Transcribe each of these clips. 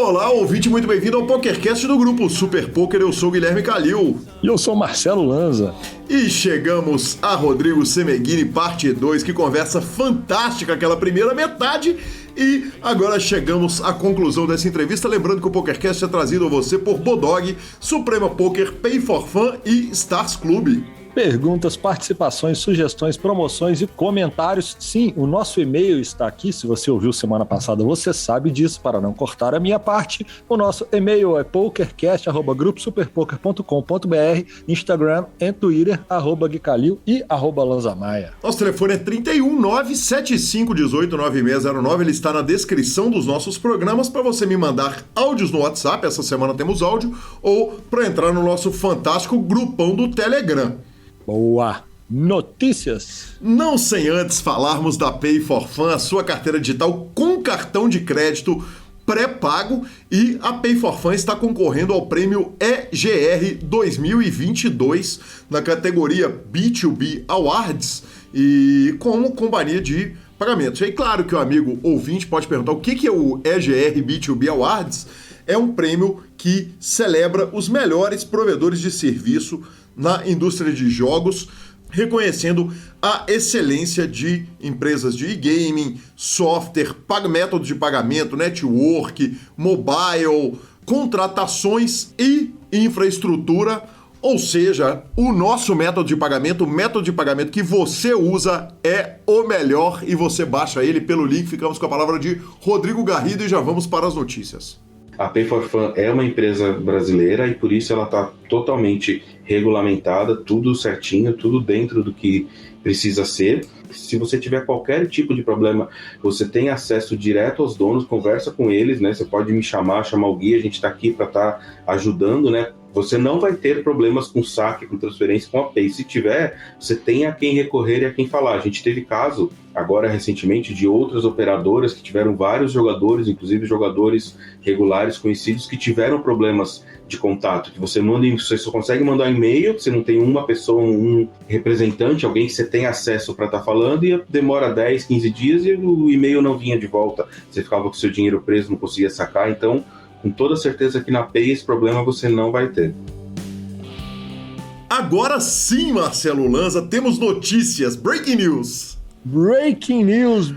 Olá, ouvinte, muito bem-vindo ao PokerCast do grupo Super Poker. Eu sou o Guilherme Calil. E eu sou o Marcelo Lanza. E chegamos a Rodrigo Semeghini, parte 2, que conversa fantástica aquela primeira metade. E agora chegamos à conclusão dessa entrevista. Lembrando que o PokerCast é trazido a você por Bodog, Suprema Poker, Pay for Fun e Stars Club. Perguntas, participações, sugestões, promoções e comentários. Sim, o nosso e-mail está aqui. Se você ouviu semana passada, você sabe disso. Para não cortar a minha parte, o nosso e-mail é pokercast@gruposuperpoker.com.br, Instagram e Twitter, @guicalil e @lanzamaia. Nosso telefone é 31 975 18 9609. Ele está na descrição dos nossos programas para você me mandar áudios no WhatsApp. Essa semana temos áudio. Ou para entrar no nosso fantástico grupão do Telegram. Boa! Notícias! Não sem antes falarmos da Pay for Fun, a sua carteira digital com cartão de crédito pré-pago, e a Pay for Fun está concorrendo ao prêmio EGR 2022 na categoria B2B Awards e como companhia de pagamentos. E claro que o amigo ouvinte pode perguntar o que é o EGR B2B Awards. É um prêmio que celebra os melhores provedores de serviço na indústria de jogos, reconhecendo a excelência de empresas de e-gaming, software, métodos de pagamento, network, mobile, contratações e infraestrutura. Ou seja, o nosso método de pagamento, o método de pagamento que você usa é o melhor e você baixa ele pelo link. Ficamos com a palavra de Rodrigo Garrido e já vamos para as notícias. A Pay for Fun é uma empresa brasileira e por isso ela está totalmente regulamentada, tudo certinho, tudo dentro do que precisa ser. Se você tiver qualquer tipo de problema, você tem acesso direto aos donos, conversa com eles, né? Você pode me chamar o Gui, a gente está aqui para estar ajudando, né? Você não vai ter problemas com saque, com transferência, com a Pay. Se tiver, você tem a quem recorrer e a quem falar. A gente teve caso, agora recentemente, de outras operadoras que tiveram vários jogadores, inclusive jogadores regulares conhecidos, que tiveram problemas de contato. Que você só consegue mandar e-mail, você não tem uma pessoa, um representante, alguém que você tem acesso para estar falando, e demora 10, 15 dias e o e-mail não vinha de volta. Você ficava com o seu dinheiro preso, não conseguia sacar. Então, com toda certeza que na Pay esse problema você não vai ter. Agora sim, Marcelo Lanza, temos notícias. Breaking news! Breaking news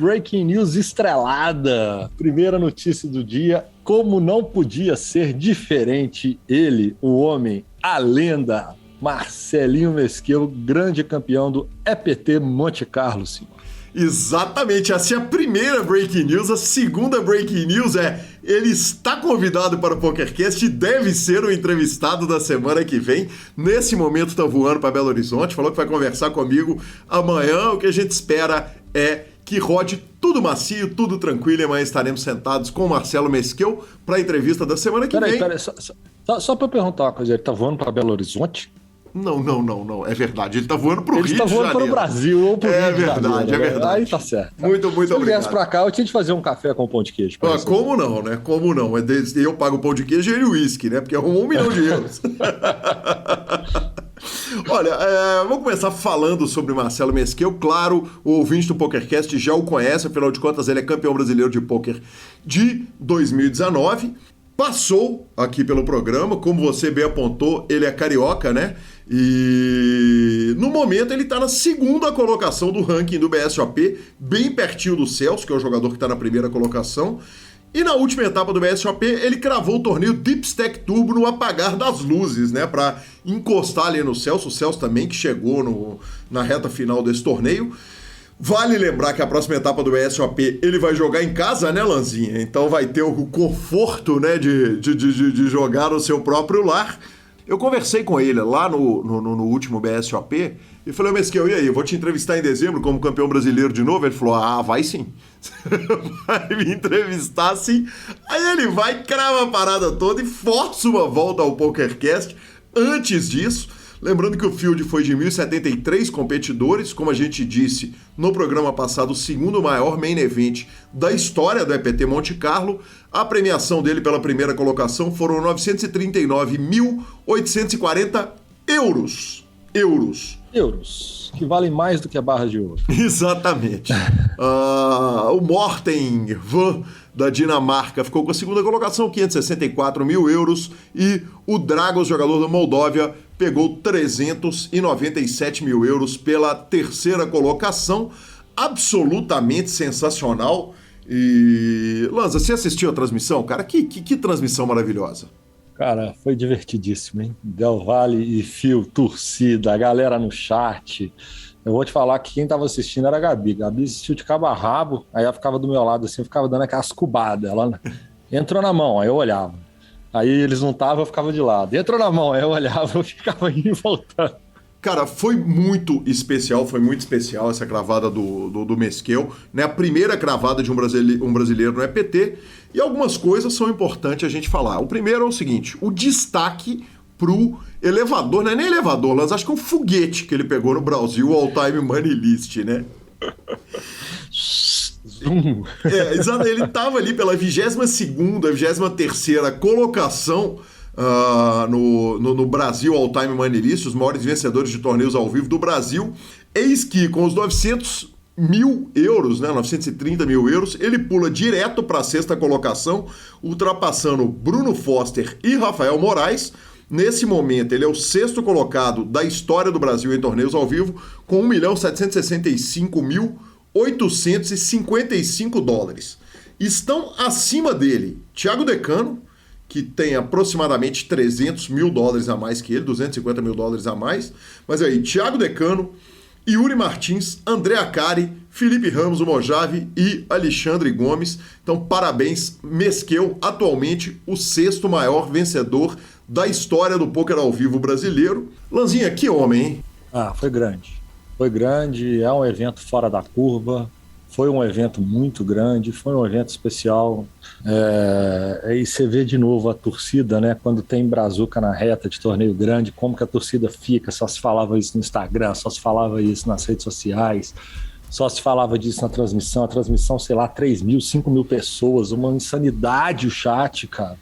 estrelada. Primeira notícia do dia, como não podia ser diferente, ele, o homem, a lenda, Marcelinho Mesquil, grande campeão do EPT Monte Carlo, senhor. Exatamente, essa é a primeira breaking news. A segunda breaking news é: ele está convidado para o PokerCast e deve ser o entrevistado da semana que vem. Nesse momento está voando para Belo Horizonte, falou que vai conversar comigo amanhã. O que a gente espera é que rode tudo macio, tudo tranquilo, e amanhã estaremos sentados com o Marcelo Mesquil para a entrevista da semana que vem. Peraí, só para perguntar uma coisa, ele está voando para Belo Horizonte? Não, é verdade. Ele tá voando pro Rio de Janeiro. Ele tá voando pro Brasil ou pro Rio de Janeiro. É verdade. Aí tá certo. Muito obrigado. Se ele viesse pra cá, eu tinha de fazer um café com pão de queijo. Como não, né? Como não? Eu pago o pão de queijo e ele o uísque, né? Porque arrumou 1 milhão de euros. Olha, vamos começar falando sobre Marcelo Mesquil. Claro, o ouvinte do PokerCast já o conhece, afinal de contas ele é campeão brasileiro de pôquer de 2019. Passou aqui pelo programa, como você bem apontou, ele é carioca, né? E no momento ele está na segunda colocação do ranking do BSOP, bem pertinho do Celso, que é o jogador que está na primeira colocação. E na última etapa do BSOP, ele cravou o torneio Deep Stack Turbo no apagar das luzes, né? Para encostar ali no Celso. O Celso também que chegou na reta final desse torneio. Vale lembrar que a próxima etapa do BSOP ele vai jogar em casa, né, Lanzinha? Então vai ter o conforto, né, de jogar no seu próprio lar. Eu conversei com ele lá no último BSOP e falei: Mesquil, e aí, eu vou te entrevistar em dezembro como campeão brasileiro de novo? Ele falou: vai sim. Vai me entrevistar sim. Aí ele vai, crava a parada toda e força uma volta ao PokerCast. Antes disso, lembrando que o field foi de 1.073 competidores, como a gente disse no programa passado, o segundo maior main event da história do EPT Monte Carlo. A premiação dele pela primeira colocação foram 939.840 euros. Euros, que valem mais do que a barra de ouro. Exatamente. O Morten Van da Dinamarca, ficou com a segunda colocação, 564 mil euros. E o Dragos, jogador da Moldóvia, pegou 397 mil euros pela terceira colocação. Absolutamente sensacional. E, Lanza, você assistiu a transmissão? Cara, que transmissão maravilhosa. Cara, foi divertidíssimo, hein? Del Valle e Fio, torcida, a galera no chat. Eu vou te falar que quem tava assistindo era a Gabi. Gabi assistiu de cabo a rabo, aí ela ficava do meu lado assim, eu ficava dando aquelas cubadas. Ela entrou na mão, aí eu olhava. Aí eles não estavam, eu ficava de lado. Entrou na mão, aí eu olhava, eu ficava indo e voltando. Cara, foi muito especial essa cravada do Mesquel, né? A primeira cravada de um brasileiro no EPT, e algumas coisas são importantes a gente falar. O primeiro é o seguinte, o destaque pro elevador, não é nem elevador, mas acho que é um foguete que ele pegou no Brasil, o All-Time Money List, né? Exato, ele tava ali pela 22ª, 23ª colocação no Brasil All-Time Money List, os maiores vencedores de torneios ao vivo do Brasil. Eis que com os 900 mil euros, né, 930 mil euros, ele pula direto para a sexta colocação, ultrapassando Bruno Foster e Rafael Moraes. Nesse momento, ele é o sexto colocado da história do Brasil em torneios ao vivo, com $1.765.855. Estão acima dele Thiago Decano, que tem aproximadamente $300 mil a mais que ele, $250 mil a mais. Mas aí, Thiago Decano, Yuri Martins, André Acari, Felipe Ramos, o Mojave e Alexandre Gomes. Então, parabéns, Mesquel, atualmente o sexto maior vencedor da história do pôquer ao vivo brasileiro. Lanzinha, que homem, hein? Foi grande. Foi grande, é um evento fora da curva, foi um evento muito grande, foi um evento especial. E você vê de novo a torcida, né? Quando tem brazuca na reta de torneio grande, como que a torcida fica? Só se falava isso no Instagram, só se falava isso nas redes sociais, só se falava disso na transmissão. A transmissão, sei lá, 3 mil, 5 mil pessoas, uma insanidade o chat, cara.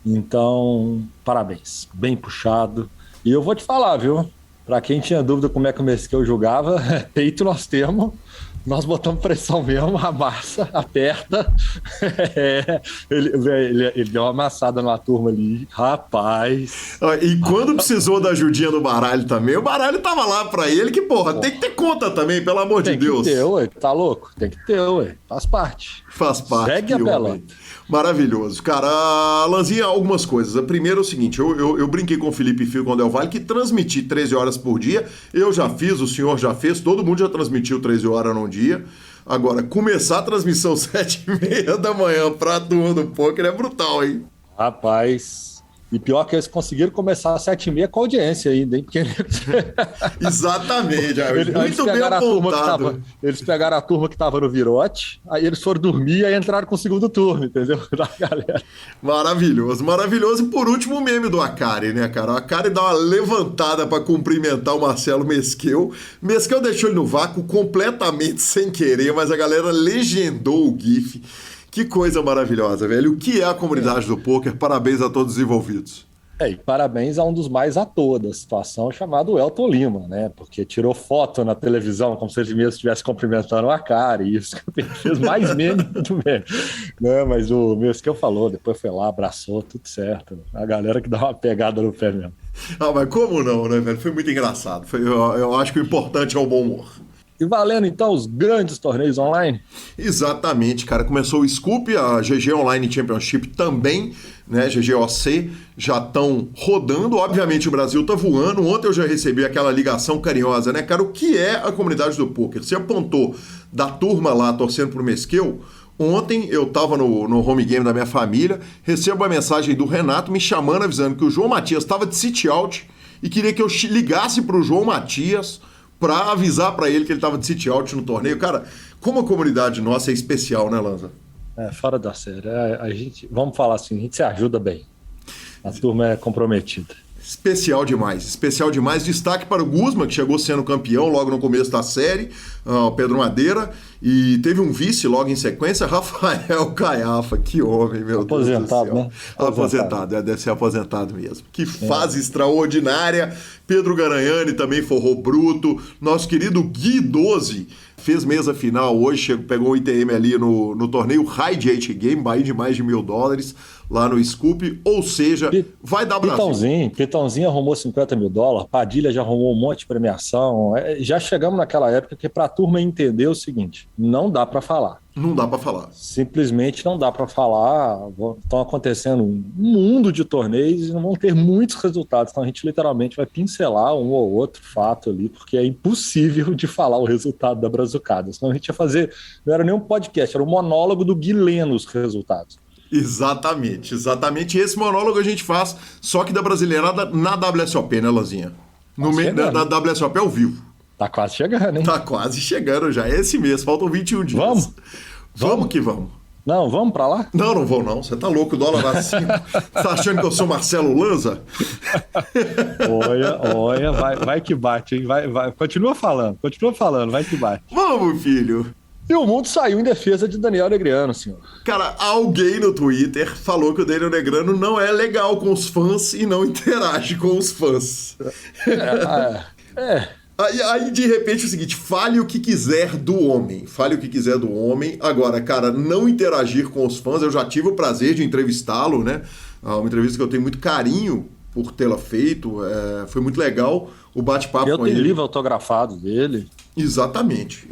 Então, parabéns, bem puxado. E eu vou te falar, viu? Pra quem tinha dúvida como é que o Mesquel jogava, peito nós temos. Nós botamos pressão mesmo, amassa, aperta. Ele deu uma amassada numa turma ali, rapaz. E quando precisou da ajudinha do baralho também, o baralho tava lá pra ele, que porra, tem que ter conta também, pelo amor de Deus. Tem que ter, ué, tá louco? Tem que ter, ué, faz parte. Faz parte. Segue a pelota. Maravilhoso. Cara, Lanzinha, algumas coisas. A primeira é o seguinte, eu brinquei com o Felipe Fio com o Del Valle que transmitir 13 horas por dia, eu já fiz, o senhor já fez, todo mundo já transmitiu 13 horas num dia. Agora, começar a transmissão 7h30 da manhã pra turma do pôquer é brutal, hein? Rapaz... E pior que eles conseguiram começar às 7h30 com audiência ainda, hein? Porque... Exatamente, muito bem apontado. Eles pegaram a turma que estava no Virote, aí eles foram dormir e entraram com o segundo turno, entendeu? Da galera. Maravilhoso, maravilhoso. E por último o meme do Acari, né, cara? O Acari dá uma levantada para cumprimentar o Marcelo Mesquel. Mesquel deixou ele no vácuo completamente sem querer, mas a galera legendou o GIF. Que coisa maravilhosa, velho. O que é a comunidade do pôquer? Parabéns a todos os envolvidos. E parabéns a um dos mais à toa da situação, chamado Elton Lima, né? Porque tirou foto na televisão como se ele mesmo estivesse cumprimentando a cara, e isso fez mais meme do meme. Né? Mas o Mesquel falou, depois foi lá, abraçou, tudo certo. A galera que dá uma pegada no pé mesmo. Mas como não, né, velho? Foi muito engraçado. Eu acho que o importante é o bom humor. E valendo, então, os grandes torneios online? Exatamente, cara. Começou o Scoop, a GG Online Championship também, né? GGOC, já estão rodando. Obviamente, o Brasil tá voando. Ontem eu já recebi aquela ligação carinhosa, né, cara? O que é a comunidade do pôquer? Você apontou da turma lá torcendo pro Mesquel. Ontem eu tava no home game da minha família, recebo a mensagem do Renato me chamando, avisando que o João Matias estava de sit-out e queria que eu ligasse pro João Matias pra avisar pra ele que ele tava de sit-out no torneio. Cara, como a comunidade nossa é especial, né, Lanza? Fora da série. A gente, vamos falar assim, a gente se ajuda bem. A turma é comprometida. Especial demais, especial demais. Destaque para o Guzman, que chegou sendo campeão logo no começo da série. o Pedro Madeira, e teve um vice logo em sequência, Rafael Caiafa. Que homem, meu aposentado, Deus do céu. Né? Aposentado, deve ser aposentado mesmo. Que fase extraordinária. Pedro Garanhani também forrou bruto. Nosso querido Gui 12 fez mesa final hoje, pegou um ITM ali no torneio High J Game, Bahia de mais de $1.000 lá no Scoop, ou seja, vai dar Brasil. Pitãozinho arrumou $50 mil, Padilha já arrumou um monte de premiação, já chegamos naquela época que pra turma entender o seguinte, não dá pra falar. Não dá pra falar. Simplesmente não dá pra falar, estão acontecendo um mundo de torneios e não vão ter muitos resultados, então a gente literalmente vai pincelar um ou outro fato ali, porque é impossível de falar o resultado da Brazucada, senão a gente ia fazer, não era nem um podcast, era um monólogo do Gui lendo os resultados. Exatamente. Esse monólogo a gente faz, só que da Brasileirada na WSOP, né, Lanzinha? Na WSOP ao vivo. Tá quase chegando, hein? Tá quase chegando já. É esse mês, faltam 21 dias. Vamos que vamos. Não, vamos pra lá? Não vou não. Você tá louco, o dólar lá 5. Tá achando que eu sou Marcelo Lanza? Olha, vai que bate, hein? Vai. Continua falando, vai que bate. Vamos, filho. E o mundo saiu em defesa de Daniel Negreanu, senhor. Cara, alguém no Twitter falou que o Daniel Negreanu não é legal com os fãs e não interage com os fãs. Aí, de repente, é o seguinte, fale o que quiser do homem. Agora, cara, não interagir com os fãs, eu já tive o prazer de entrevistá-lo, né? Uma entrevista que eu tenho muito carinho por tê-la feito, foi muito legal o bate-papo com ele. Eu tenho livro autografado dele. Exatamente.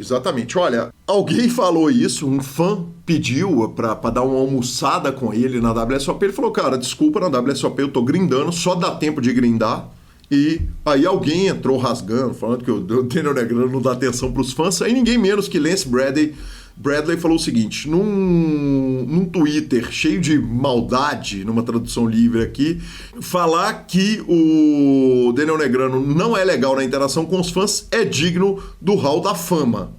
Olha, alguém falou isso, um fã pediu pra dar uma almoçada com ele na WSOP, ele falou, cara, desculpa, na WSOP eu tô grindando, só dá tempo de grindar. E aí alguém entrou rasgando, falando que o Daniel Negreanu não dá atenção pros fãs, aí ninguém menos que Lance Bradley falou o seguinte, num Twitter cheio de maldade, numa tradução livre aqui, falar que o Daniel Negreanu não é legal na interação com os fãs é digno do Hall da Fama.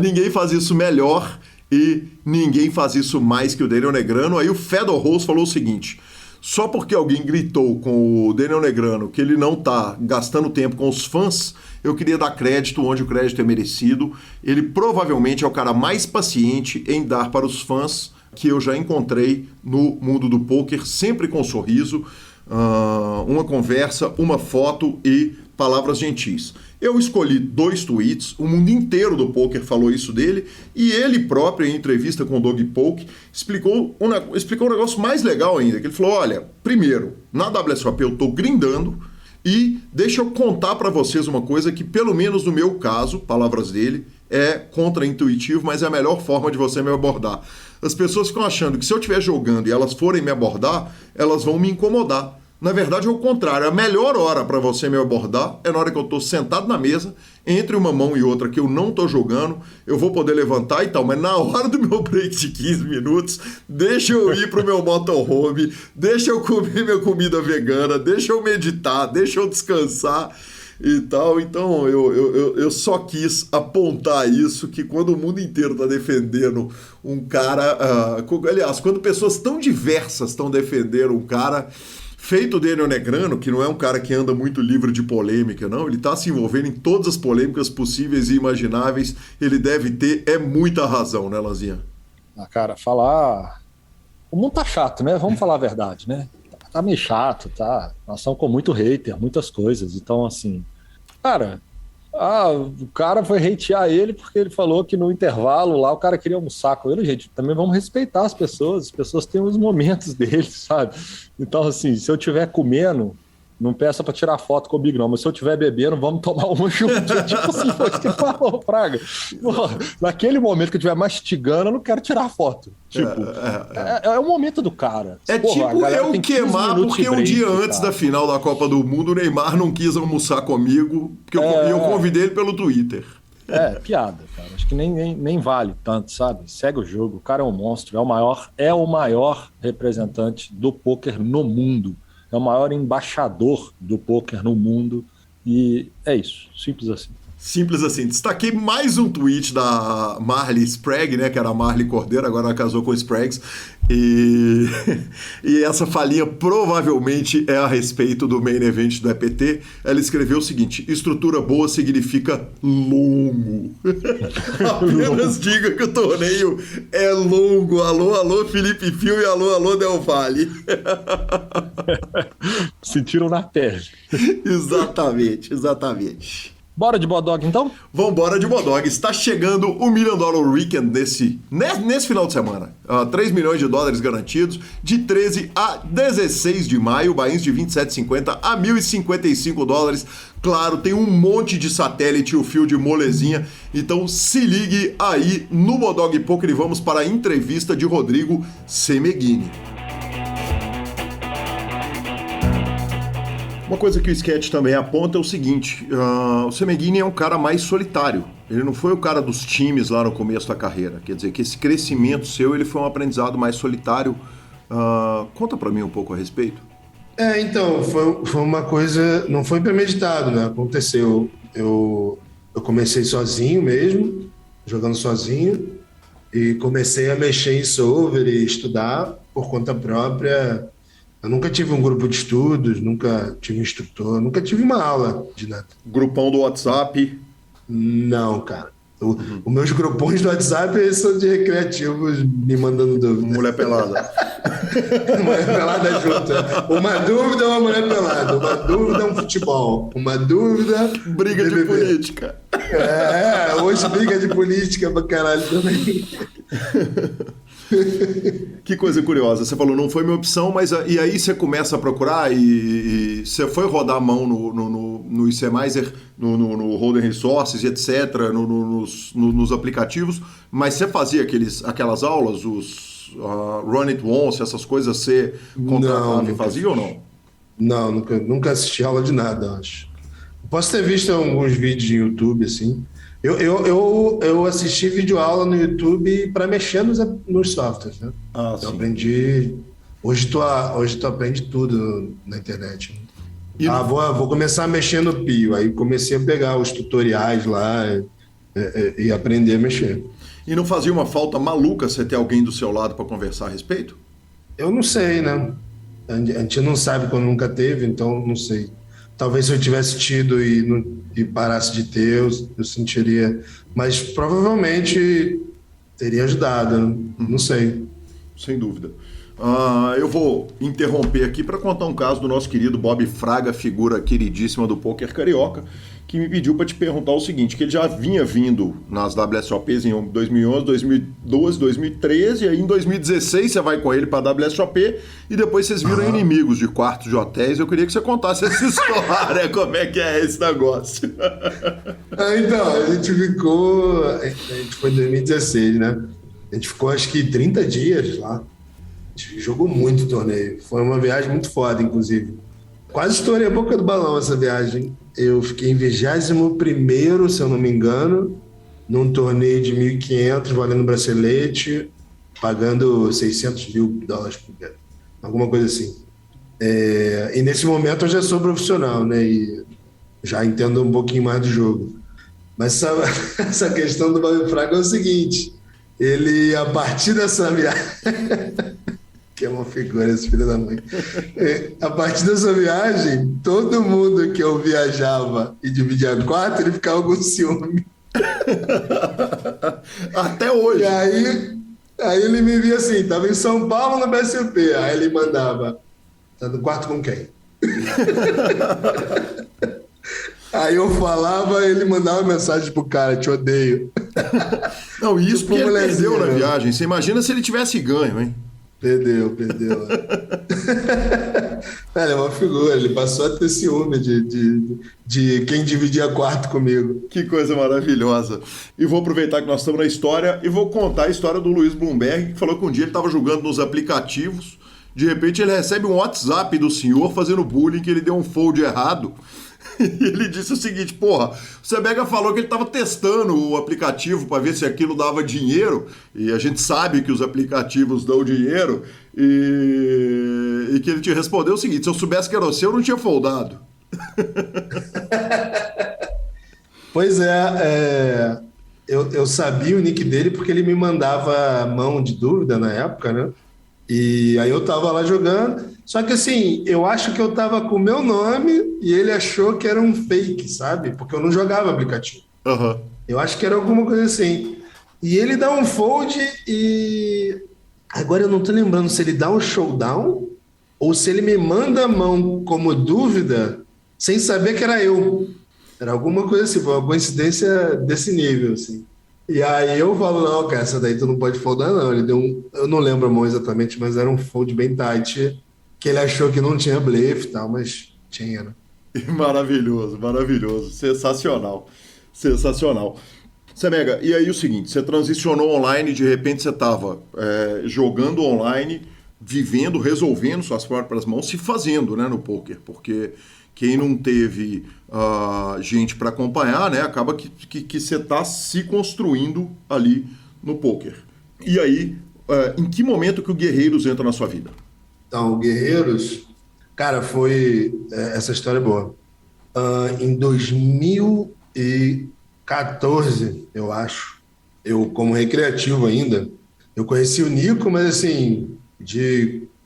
Ninguém faz isso melhor e ninguém faz isso mais que o Daniel Negreanu. Aí o Fedor Rose falou o seguinte, só porque alguém gritou com o Daniel Negreanu que ele não tá gastando tempo com os fãs, eu queria dar crédito onde o crédito é merecido. Ele provavelmente é o cara mais paciente em dar para os fãs que eu já encontrei no mundo do pôquer, sempre com um sorriso, uma conversa, uma foto e palavras gentis. Eu escolhi 2 tweets, o mundo inteiro do pôquer falou isso dele, e ele próprio, em entrevista com o Doug Polk, explicou um negócio mais legal ainda, que ele falou, olha, primeiro, na WSOP eu tô grindando, e deixa eu contar para vocês uma coisa que, pelo menos no meu caso, palavras dele, é contraintuitivo, mas é a melhor forma de você me abordar. As pessoas ficam achando que se eu estiver jogando e elas forem me abordar, elas vão me incomodar. Na verdade é o contrário, a melhor hora para você me abordar é na hora que eu estou sentado na mesa, entre uma mão e outra que eu não estou jogando, eu vou poder levantar e tal, mas na hora do meu break de 15 minutos, deixa eu ir pro meu motorhome, deixa eu comer minha comida vegana, deixa eu meditar, deixa eu descansar e tal. Então eu só quis apontar isso, que quando o mundo inteiro está defendendo um cara, aliás, quando pessoas tão diversas estão defendendo um cara feito o Daniel Negreanu, que não é um cara que anda muito livre de polêmica, não, ele está se envolvendo em todas as polêmicas possíveis e imagináveis, ele deve ter muita razão, né, Lanzinha? Cara, falar... O mundo tá chato, né? Vamos falar a verdade, né? Tá meio chato, tá? Nós estamos com muito hater, muitas coisas, então, assim... Cara, o cara foi hatear ele porque ele falou que no intervalo lá o cara queria almoçar com ele. Gente, também vamos respeitar as pessoas têm os momentos deles, sabe? Então, assim, se eu estiver comendo, não peça pra tirar foto comigo, não, mas se eu estiver bebendo, vamos tomar uma junto. Tipo assim, foi isso que ele falou, Fraga. Porra, naquele momento que eu estiver mastigando, eu não quero tirar foto. Tipo, é o momento do cara. Porra, eu queimar porque um dia antes da final da Copa do Mundo, o Neymar não quis almoçar comigo, porque eu convidei ele pelo Twitter. Piada, cara. Acho que nem vale tanto, sabe? Segue o jogo, o cara é um monstro, é o maior representante do pôquer no mundo. É o maior embaixador do pôquer no mundo e é isso, simples assim. Simples assim. Destaquei mais um tweet da Marley Sprague, né? Que era a Marley Cordeiro, agora ela casou com o Spraggs. E essa falinha provavelmente é a respeito do main event do EPT. Ela escreveu o seguinte: estrutura boa significa longo. Apenas diga que o torneio é longo. Alô, alô, Felipe Fio e alô, alô, Del Valle. Sentiram na pele. Exatamente. Bora de Bodog, então? Vambora de Bodog. Está chegando o $1 Million Weekend nesse final de semana. 3 milhões de dólares garantidos, de 13 a 16 de maio, bains de 27,50 a $1.055. Claro, tem um monte de satélite, o fio de molezinha. Então se ligue aí no Bodog Poker e vamos para a entrevista de Rodrigo Semeghini. Uma coisa que o sketch também aponta é o seguinte: o Semeghini é um cara mais solitário. Ele não foi o cara dos times lá no começo da carreira. Quer dizer, que esse crescimento seu ele foi um aprendizado mais solitário. Conta pra mim um pouco a respeito. Então, foi uma coisa... Não foi premeditado, né? Aconteceu. Eu comecei sozinho mesmo, jogando sozinho, e comecei a mexer em solver e estudar por conta própria. Eu nunca tive um grupo de estudos, nunca tive um instrutor, nunca tive uma aula de nada. Grupão do WhatsApp? Não, cara. Os meus grupões do WhatsApp são de recreativos me mandando dúvida. Mulher pelada. Mulher pelada junto. Uma dúvida é uma mulher pelada. Uma dúvida é um futebol. Uma dúvida... Briga de política. Hoje briga de política pra caralho também. Que coisa curiosa, você falou, não foi minha opção, mas e aí você começa a procurar e você foi rodar a mão no ICMizer, no Hold'em Resources, etc., nos aplicativos, mas você fazia aquelas aulas, os Run It Once, essas coisas, você contratava e fazia ou não? Não, nunca assisti aula de nada, acho. Posso ter visto alguns vídeos no YouTube, assim. Eu assisti videoaula no YouTube para mexer nos softwares, né? Eu aprendi... Hoje tu aprende tudo na internet. Vou começar a mexer no Pio. Aí comecei a pegar os tutoriais lá e aprender a mexer. E não fazia uma falta maluca você ter alguém do seu lado para conversar a respeito? Eu não sei, né? A gente não sabe quando nunca teve, então não sei. Talvez se eu tivesse tido e parasse de ter, eu sentiria. Mas provavelmente teria ajudado, não sei. Sem dúvida. Eu vou interromper aqui para contar um caso do nosso querido Bob Fraga, figura queridíssima do poker carioca, que me pediu para te perguntar o seguinte, que ele já vinha vindo nas WSOPs em 2011, 2012, 2013, e aí em 2016 você vai com ele para a WSOP e depois vocês viram inimigos de quartos de hotéis. Eu queria que você contasse essa história, como é que é esse negócio. Então, a gente foi em 2016, né? A gente ficou acho que 30 dias lá. A gente jogou muito torneio. Foi uma viagem muito foda, inclusive. Quase estourei a boca do balão essa viagem. Eu fiquei em 21º, se eu não me engano, num torneio de 1.500, valendo bracelete, pagando $600 mil por dia. Alguma coisa assim. E nesse momento eu já sou profissional, né? E já entendo um pouquinho mais do jogo. Mas essa questão do Bob Fraga é o seguinte: ele, a partir dessa viagem... que é uma figura, esse filho da mãe. A partir dessa viagem, todo mundo que eu viajava e dividia quarto, ele ficava com ciúme. Até hoje. E aí ele me via assim, tava em São Paulo no BSOP, aí ele mandava, tá no quarto com quem? Aí eu falava, ele mandava mensagem pro cara, te odeio. Não, isso tipo, porque ele perdeu na viagem. Você imagina se ele tivesse ganho, hein? Perdeu. Ele é uma figura, ele passou a ter ciúme de quem dividia quarto comigo. Que coisa maravilhosa. E vou aproveitar que nós estamos na história e vou contar a história do Luiz Bloomberg, que falou que um dia ele estava jogando nos aplicativos, de repente ele recebe um WhatsApp do senhor fazendo bullying, que ele deu um fold errado. E ele disse o seguinte: porra, o Sebega falou que ele estava testando o aplicativo para ver se aquilo dava dinheiro, e a gente sabe que os aplicativos dão dinheiro, e que ele te respondeu o seguinte: se eu soubesse que era você, eu não tinha foldado. Pois eu sabia o nick dele porque ele me mandava mão de dúvida na época, né? E aí eu tava lá jogando, só que assim, eu acho que eu tava com o meu nome e ele achou que era um fake, sabe? Porque eu não jogava aplicativo. Aham. Eu acho que era alguma coisa assim. E ele dá um fold e... Agora eu não tô lembrando se ele dá um showdown ou se ele me manda a mão como dúvida sem saber que era eu. Era alguma coisa assim, foi uma coincidência desse nível, assim. E aí eu falo, não, cara, essa daí tu não pode foldar, não. Ele deu um... Eu não lembro a mão exatamente, mas era um fold bem tight, que ele achou que não tinha blefe e tal, mas tinha, né? Maravilhoso, maravilhoso. Sensacional. Sensacional. Semega, e aí o seguinte, você transicionou online, de repente você estava jogando online, vivendo, resolvendo suas próprias mãos, se fazendo, né, no poker, porque quem não teve gente para acompanhar, né, acaba que você está se construindo ali no poker. E aí, em que momento que o Guerreiros entra na sua vida? Então, o Guerreiros, cara, foi... essa história é boa. Em 2014, eu acho, eu como recreativo ainda, eu conheci o Nico, mas assim,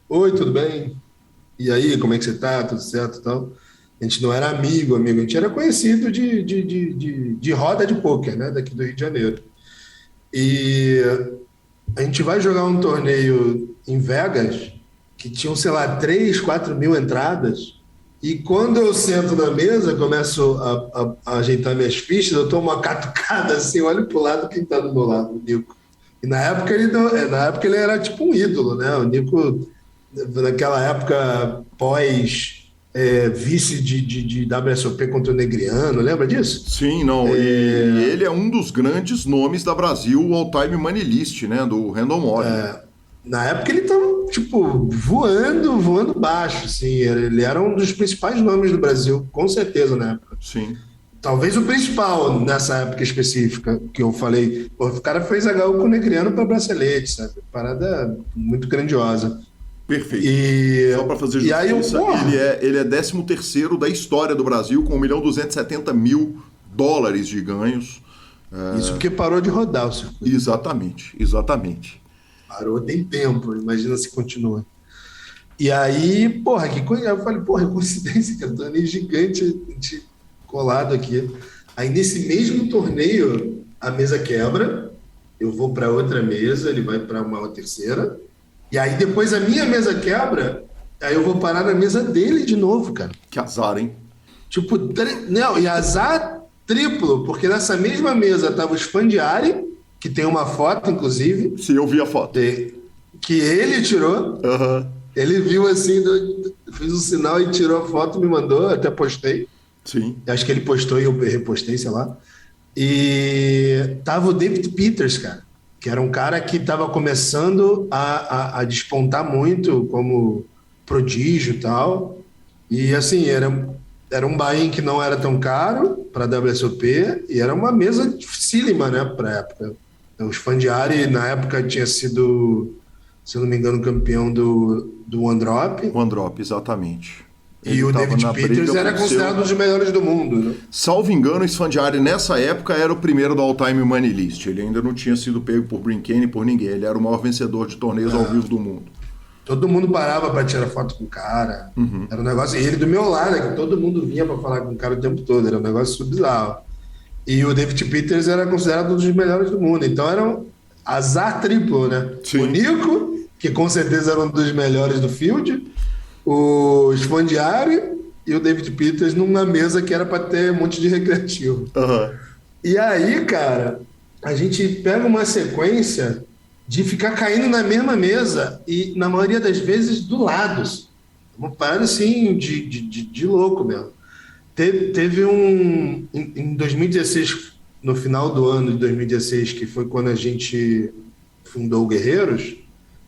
oi, tudo bem? E aí, como é que você tá? Tudo certo e tal? A gente não era amigo, a gente era conhecido de roda de pôquer, né? Daqui do Rio de Janeiro. E a gente vai jogar um torneio em Vegas, que tinham, sei lá, 3, 4 mil entradas. E quando eu sento na mesa, começo a ajeitar minhas fichas, eu tomo uma catucada assim, olho pro lado, quem tá do meu lado, o Nico. E na época ele era tipo um ídolo, né? O Nico, naquela época vice de WSOP contra o Negriano, lembra disso? Sim, não, e ele é um dos grandes nomes da Brasil All-Time Money List, né, do Random Moore. Na época ele estava, tipo, voando baixo, assim, ele era um dos principais nomes do Brasil, com certeza, na época. Sim. Talvez o principal nessa época específica, que eu falei, o cara fez HU com o Negriano para bracelete, sabe? Parada muito grandiosa. Perfeito. Só para fazer justiça, ele é 13º da história do Brasil, com $1.270.000 de ganhos. Isso porque parou de rodar o circuito. Exatamente. Parou, tem tempo, imagina se continua. E aí, porra, que coisa. Eu falei, porra, coincidência, que eu tô torneio gigante colado aqui. Aí nesse mesmo torneio, a mesa quebra, eu vou para outra mesa, ele vai para uma terceira. E aí depois a minha mesa quebra, aí eu vou parar na mesa dele de novo, cara. Que azar, hein? Tipo, não, e azar triplo, porque nessa mesma mesa tava o Spandiari, que tem uma foto, inclusive. Sim, eu vi a foto. Que ele tirou. Uhum. Ele viu assim, fez um sinal e tirou a foto, me mandou, até postei. Sim. Acho que ele postou e eu repostei, sei lá. E tava o David Peters, cara, que era um cara que estava começando a despontar muito como prodígio e tal. E assim, era um buy-in que não era tão caro para a WSOP e era uma mesa dificílima, né, para a época. O Spandiari, na época, tinha sido, se eu não me engano, campeão do One Drop. One Drop, exatamente. E o David Peters era considerado um dos melhores do mundo, né? Salvo engano, o Spandiari, nessa época, era o primeiro do All-Time Money List. Ele ainda não tinha sido pego por Brinkane, por ninguém. Ele era o maior vencedor de torneios ao vivo do mundo. Todo mundo parava para tirar foto com o cara. Uhum. Era um negócio... E ele do meu lado, que todo mundo vinha para falar com o cara o tempo todo. Era um negócio bizarro. E o David Peters era considerado um dos melhores do mundo. Então era um azar triplo, né? Sim. O Nico, que com certeza era um dos melhores do field, o Spandiari e o David Peters numa mesa que era para ter um monte de recreativo. Uhum. E aí, cara, a gente pega uma sequência de ficar caindo na mesma mesa e, na maioria das vezes, do lado. Uma parada assim de louco mesmo. Teve em 2016, no final do ano de 2016, que foi quando a gente fundou o Guerreiros,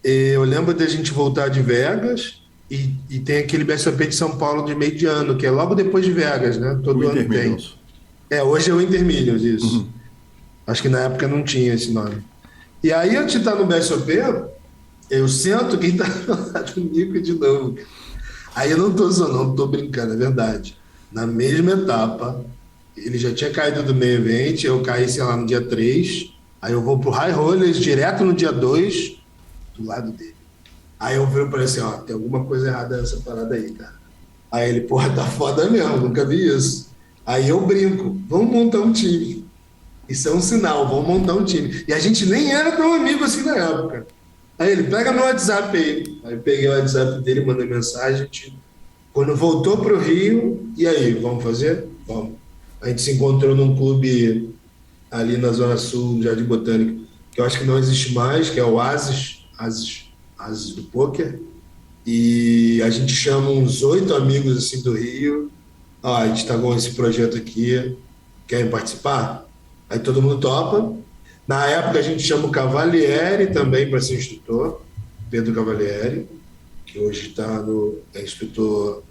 eu lembro da gente voltar de Vegas e tem aquele BSOP de São Paulo de meio de ano, que é logo depois de Vegas, né? Todo ano tem. Hoje é o Intermillions, isso. Uhum. Acho que na época não tinha esse nome. E aí, antes de estar no BSOP, eu sento quem tá do Nico de novo. Aí eu não tô zoando, não tô brincando, é verdade. Na mesma etapa, ele já tinha caído do main event, eu caí, sei lá, no dia 3, aí eu vou pro High Rollers direto no dia 2, do lado dele. Aí eu viro pra ele assim, ó, tem alguma coisa errada nessa parada aí, cara. Aí ele, porra, tá foda mesmo, nunca vi isso. Aí eu brinco, vamos montar um time. Isso é um sinal, vamos montar um time. E a gente nem era tão amigo assim na época. Aí ele, pega meu WhatsApp aí. Aí eu peguei o WhatsApp dele, mandei mensagem. Quando voltou pro Rio, e aí, vamos fazer? Vamos. A gente se encontrou num clube ali na Zona Sul, do Jardim Botânico, que eu acho que não existe mais, que é o Ases do Poker. E a gente chama uns 8 amigos assim do Rio. Ó, a gente tá com esse projeto aqui, querem participar? Aí todo mundo topa. Na época a gente chama o Cavalieri também para ser instrutor, Pedro Cavalieri, que hoje é instrutor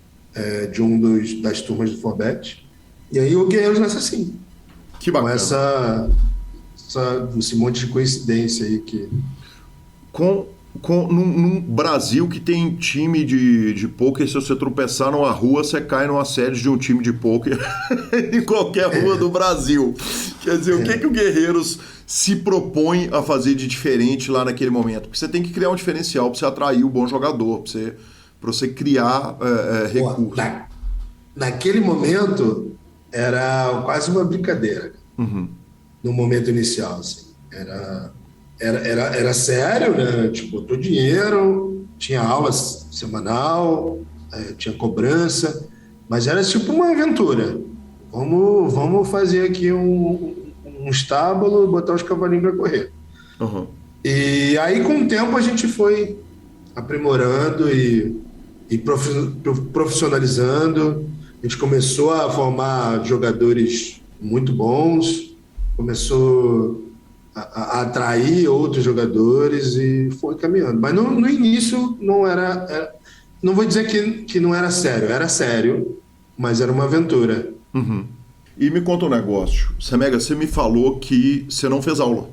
de das turmas do Forbet. E aí o Guerreiros nasce assim. Que bacana. Com esse monte de coincidência aí que... Num Brasil que tem time de pôquer, se você tropeçar numa rua, você cai numa sede de um time de pôquer em qualquer rua do Brasil. Quer dizer, o que o Guerreiros se propõe a fazer de diferente lá naquele momento? Porque você tem que criar um diferencial para você atrair o bom jogador, para você criar recursos. Naquele momento, era quase uma brincadeira. Uhum. No momento inicial, assim. Era sério, né? Tipo, botou dinheiro, tinha aula semanal, tinha cobrança, mas era tipo uma aventura. Vamos fazer aqui um estábulo, botar os cavalinhos para correr. Uhum. E aí, com o tempo, a gente foi aprimorando e profissionalizando. A gente começou a formar jogadores muito bons, começou a atrair outros jogadores e foi caminhando. Mas no início não era... Não vou dizer que não era sério, mas era uma aventura. Uhum. E me conta um negócio. Semega, você me falou que você não fez aula.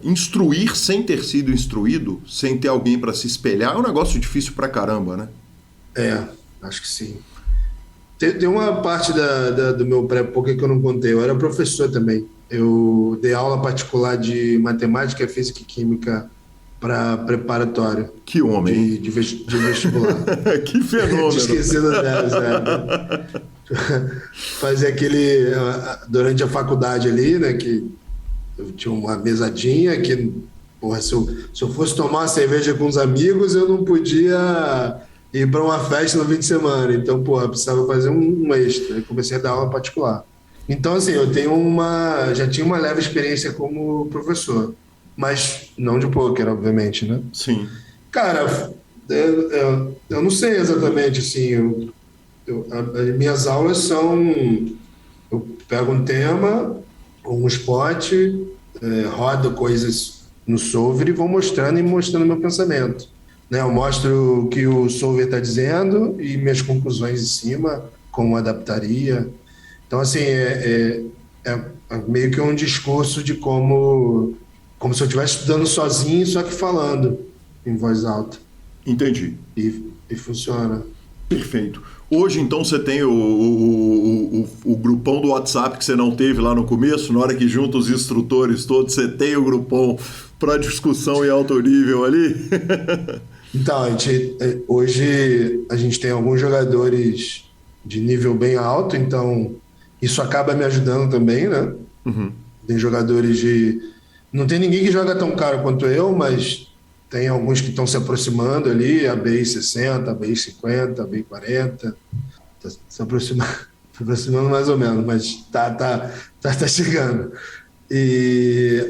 Instruir sem ter sido instruído, sem ter alguém para se espelhar, é um negócio difícil pra caramba, né? Acho que sim. Tem uma parte do meu pré-poker que eu não contei. Eu era professor também. Eu dei aula particular de matemática, física e química para preparatório. Que homem, de vestibular. Que fenômeno. Tinha esquecido delas, Fazia aquele... Durante a faculdade ali, né, que eu tinha uma mesadinha que, porra, se eu fosse tomar uma cerveja com os amigos, eu não podia ir para uma festa no fim de semana. Então, porra, precisava fazer um extra. Eu comecei a dar aula particular. Então, assim, eu já tinha uma leve experiência como professor, mas não de pôquer, obviamente, né? Sim. Cara, eu não sei exatamente, assim, as minhas aulas são... Eu pego um tema, um spot, rodo coisas no solver e vou mostrando meu pensamento. Né? Eu mostro o que o solver está dizendo e minhas conclusões em cima, como adaptaria. Então, assim, é meio que um discurso de como se eu estivesse estudando sozinho, só que falando em voz alta. Entendi. E funciona. Perfeito. Hoje, então, você tem o grupão do WhatsApp que você não teve lá no começo, na hora que junta os instrutores todos, você tem o grupão para discussão em alto nível ali? Então, hoje a gente tem alguns jogadores de nível bem alto, então isso acaba me ajudando também, né? Uhum. Tem jogadores não tem ninguém que joga tão caro quanto eu, mas tem alguns que estão se aproximando ali, a BI 60, a BI 50, a BI 40, tá se aproximando mais ou menos, mas tá chegando.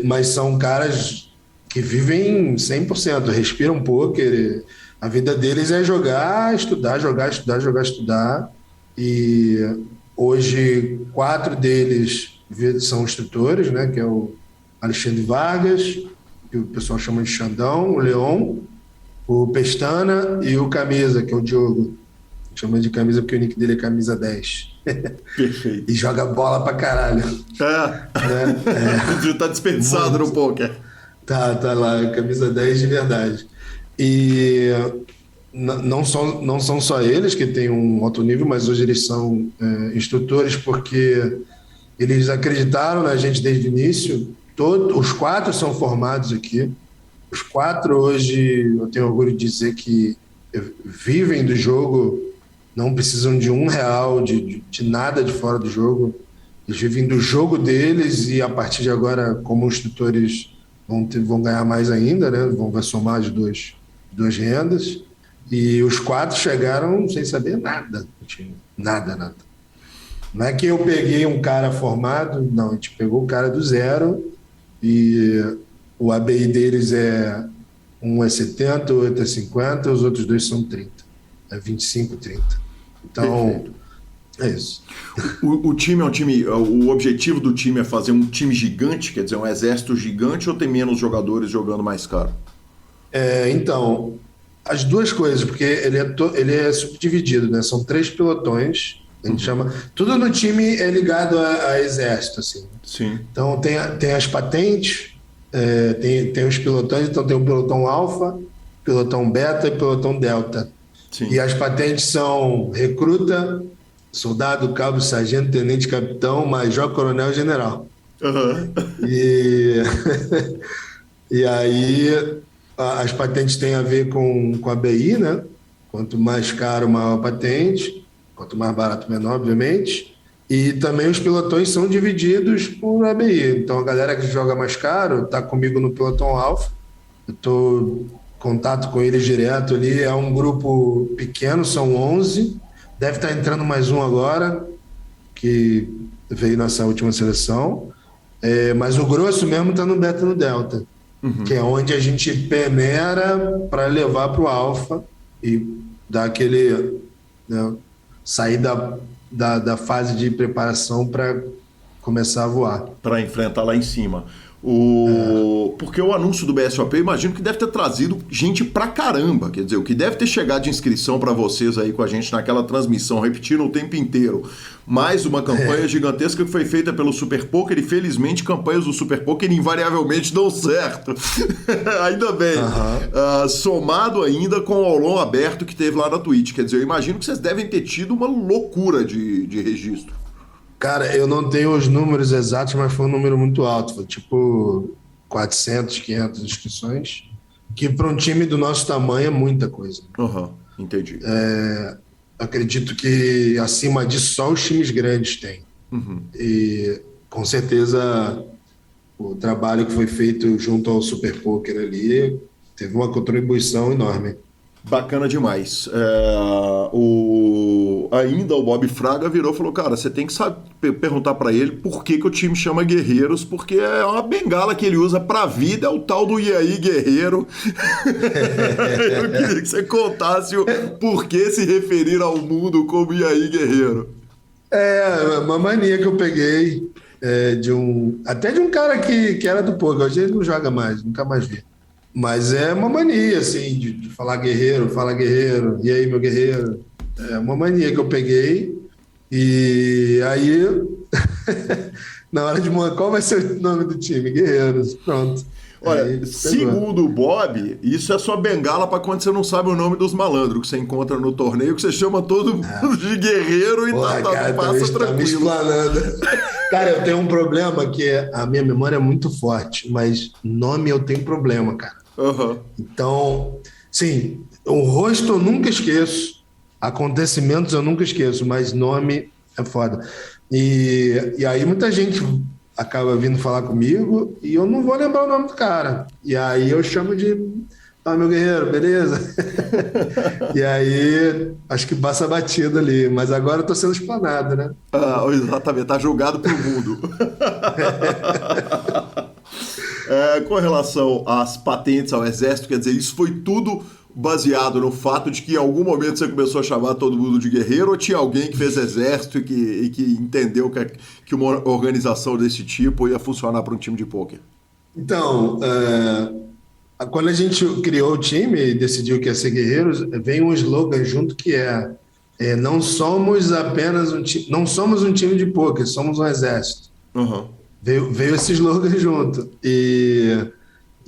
Mas são caras que vivem 100%, respiram pôquer, a vida deles é jogar, estudar, estudar. E hoje 4 deles são instrutores, né, que é o Alexandre Vargas, que o pessoal chama de Xandão, o Leon, o Pestana e o Camisa, que é o Diogo. Chama de Camisa porque o nick dele é Camisa 10. Perfeito. E joga bola pra caralho. Tá desperdiçado no pôquer. Tá lá, Camisa 10 de verdade. E não são só eles que têm um alto nível, mas hoje eles são instrutores porque eles acreditaram na gente desde o início. Os 4 são formados aqui. Os 4 hoje, eu tenho orgulho de dizer que vivem do jogo, não precisam de R$ 1 de nada de fora do jogo. Eles vivem do jogo deles e a partir de agora, como instrutores, vão ganhar mais ainda, né? Vai somar as duas rendas. E os 4 chegaram sem saber nada. Nada. Não é que eu peguei um cara formado, não, a gente pegou o cara do zero e o ABI deles um é 70, o outro é 50, os outros 2 são 30. É 25, 30. Então, perfeito. É isso. O time é um time. O objetivo do time é fazer um time gigante, quer dizer, um exército gigante, ou tem menos jogadores jogando mais caro? Então, as duas coisas, porque ele é subdividido, né? São 3 pelotões. A gente chama. Tudo no time é ligado a exército, assim. Sim. Então tem as patentes, tem os pelotões, então tem o pelotão alfa, pelotão beta e pelotão delta. Sim. E as patentes são recruta, soldado, cabo, sargento, tenente, capitão, major, coronel e general. Uhum. E aí as patentes têm a ver com a BI, né? Quanto mais caro, maior a patente. Quanto mais barato, menor, obviamente. E também os pelotões são divididos por ABI. Então, a galera que joga mais caro está comigo no pelotão alfa. Eu estou em contato com eles direto ali. É um grupo pequeno, são 11. Deve estar entrando mais um agora, que veio nessa última seleção. Mas o grosso mesmo está no beta e no delta, que é onde a gente peneira para levar para o alfa e dar aquele... né, sair da fase de preparação para começar a voar. Para enfrentar lá em cima. Porque o anúncio do BSOP, eu imagino que deve ter trazido gente pra caramba. Quer dizer, o que deve ter chegado de inscrição para vocês aí com a gente naquela transmissão, repetindo o tempo inteiro. Mais uma campanha gigantesca que foi feita pelo Super Poker e, felizmente, campanhas do Super Poker invariavelmente dão certo. Ainda bem. Somado ainda com o aulão aberto que teve lá na Twitch. Quer dizer, eu imagino que vocês devem ter tido uma loucura de registro. Cara, eu não tenho os números exatos, mas foi um número muito alto. Foi tipo 400, 500 inscrições, que para um time do nosso tamanho é muita coisa. Entendi. Acredito que acima disso só os times grandes têm. E com certeza o trabalho que foi feito junto ao Super Poker ali teve uma contribuição enorme. Bacana demais. Ainda o Bob Fraga virou e falou, cara, você tem que perguntar pra ele por que o time chama Guerreiros, porque é uma bengala que ele usa pra vida, é o tal do E aí, Guerreiro. Eu queria que você contasse o porquê se referir ao mundo como E aí, Guerreiro. Uma mania que eu peguei até de um cara que era do poker, hoje ele não joga mais, nunca mais vi. Mas é uma mania, assim, de falar guerreiro, fala guerreiro, e aí, meu guerreiro? É uma mania que eu peguei, e aí, na hora de mandar, qual vai ser o nome do time? Guerreiros, pronto. Olha, segundo o Bob, isso é só bengala para quando você não sabe o nome dos malandros que você encontra no torneio, que você chama todo mundo de guerreiro e passa tranquilo. Tá me explanando. Cara, eu tenho um problema que a minha memória é muito forte, mas nome eu tenho problema, cara. Então, sim, o rosto eu nunca esqueço, acontecimentos eu nunca esqueço, mas nome é foda. E aí muita gente acaba vindo falar comigo e eu não vou lembrar o nome do cara. E aí eu chamo de meu guerreiro, beleza? E aí acho que passa batido ali, mas agora eu tô sendo explanado, né? Exatamente, tá julgado pro mundo. Com relação às patentes ao exército, quer dizer, isso foi tudo baseado no fato de que em algum momento você começou a chamar todo mundo de guerreiro, ou tinha alguém que fez exército e que entendeu que uma organização desse tipo ia funcionar para um time de pôquer? Então, quando a gente criou o time e decidiu que ia ser guerreiros, vem um slogan junto que não somos apenas não somos um time de pôquer, somos um exército. Veio esse slogan junto. E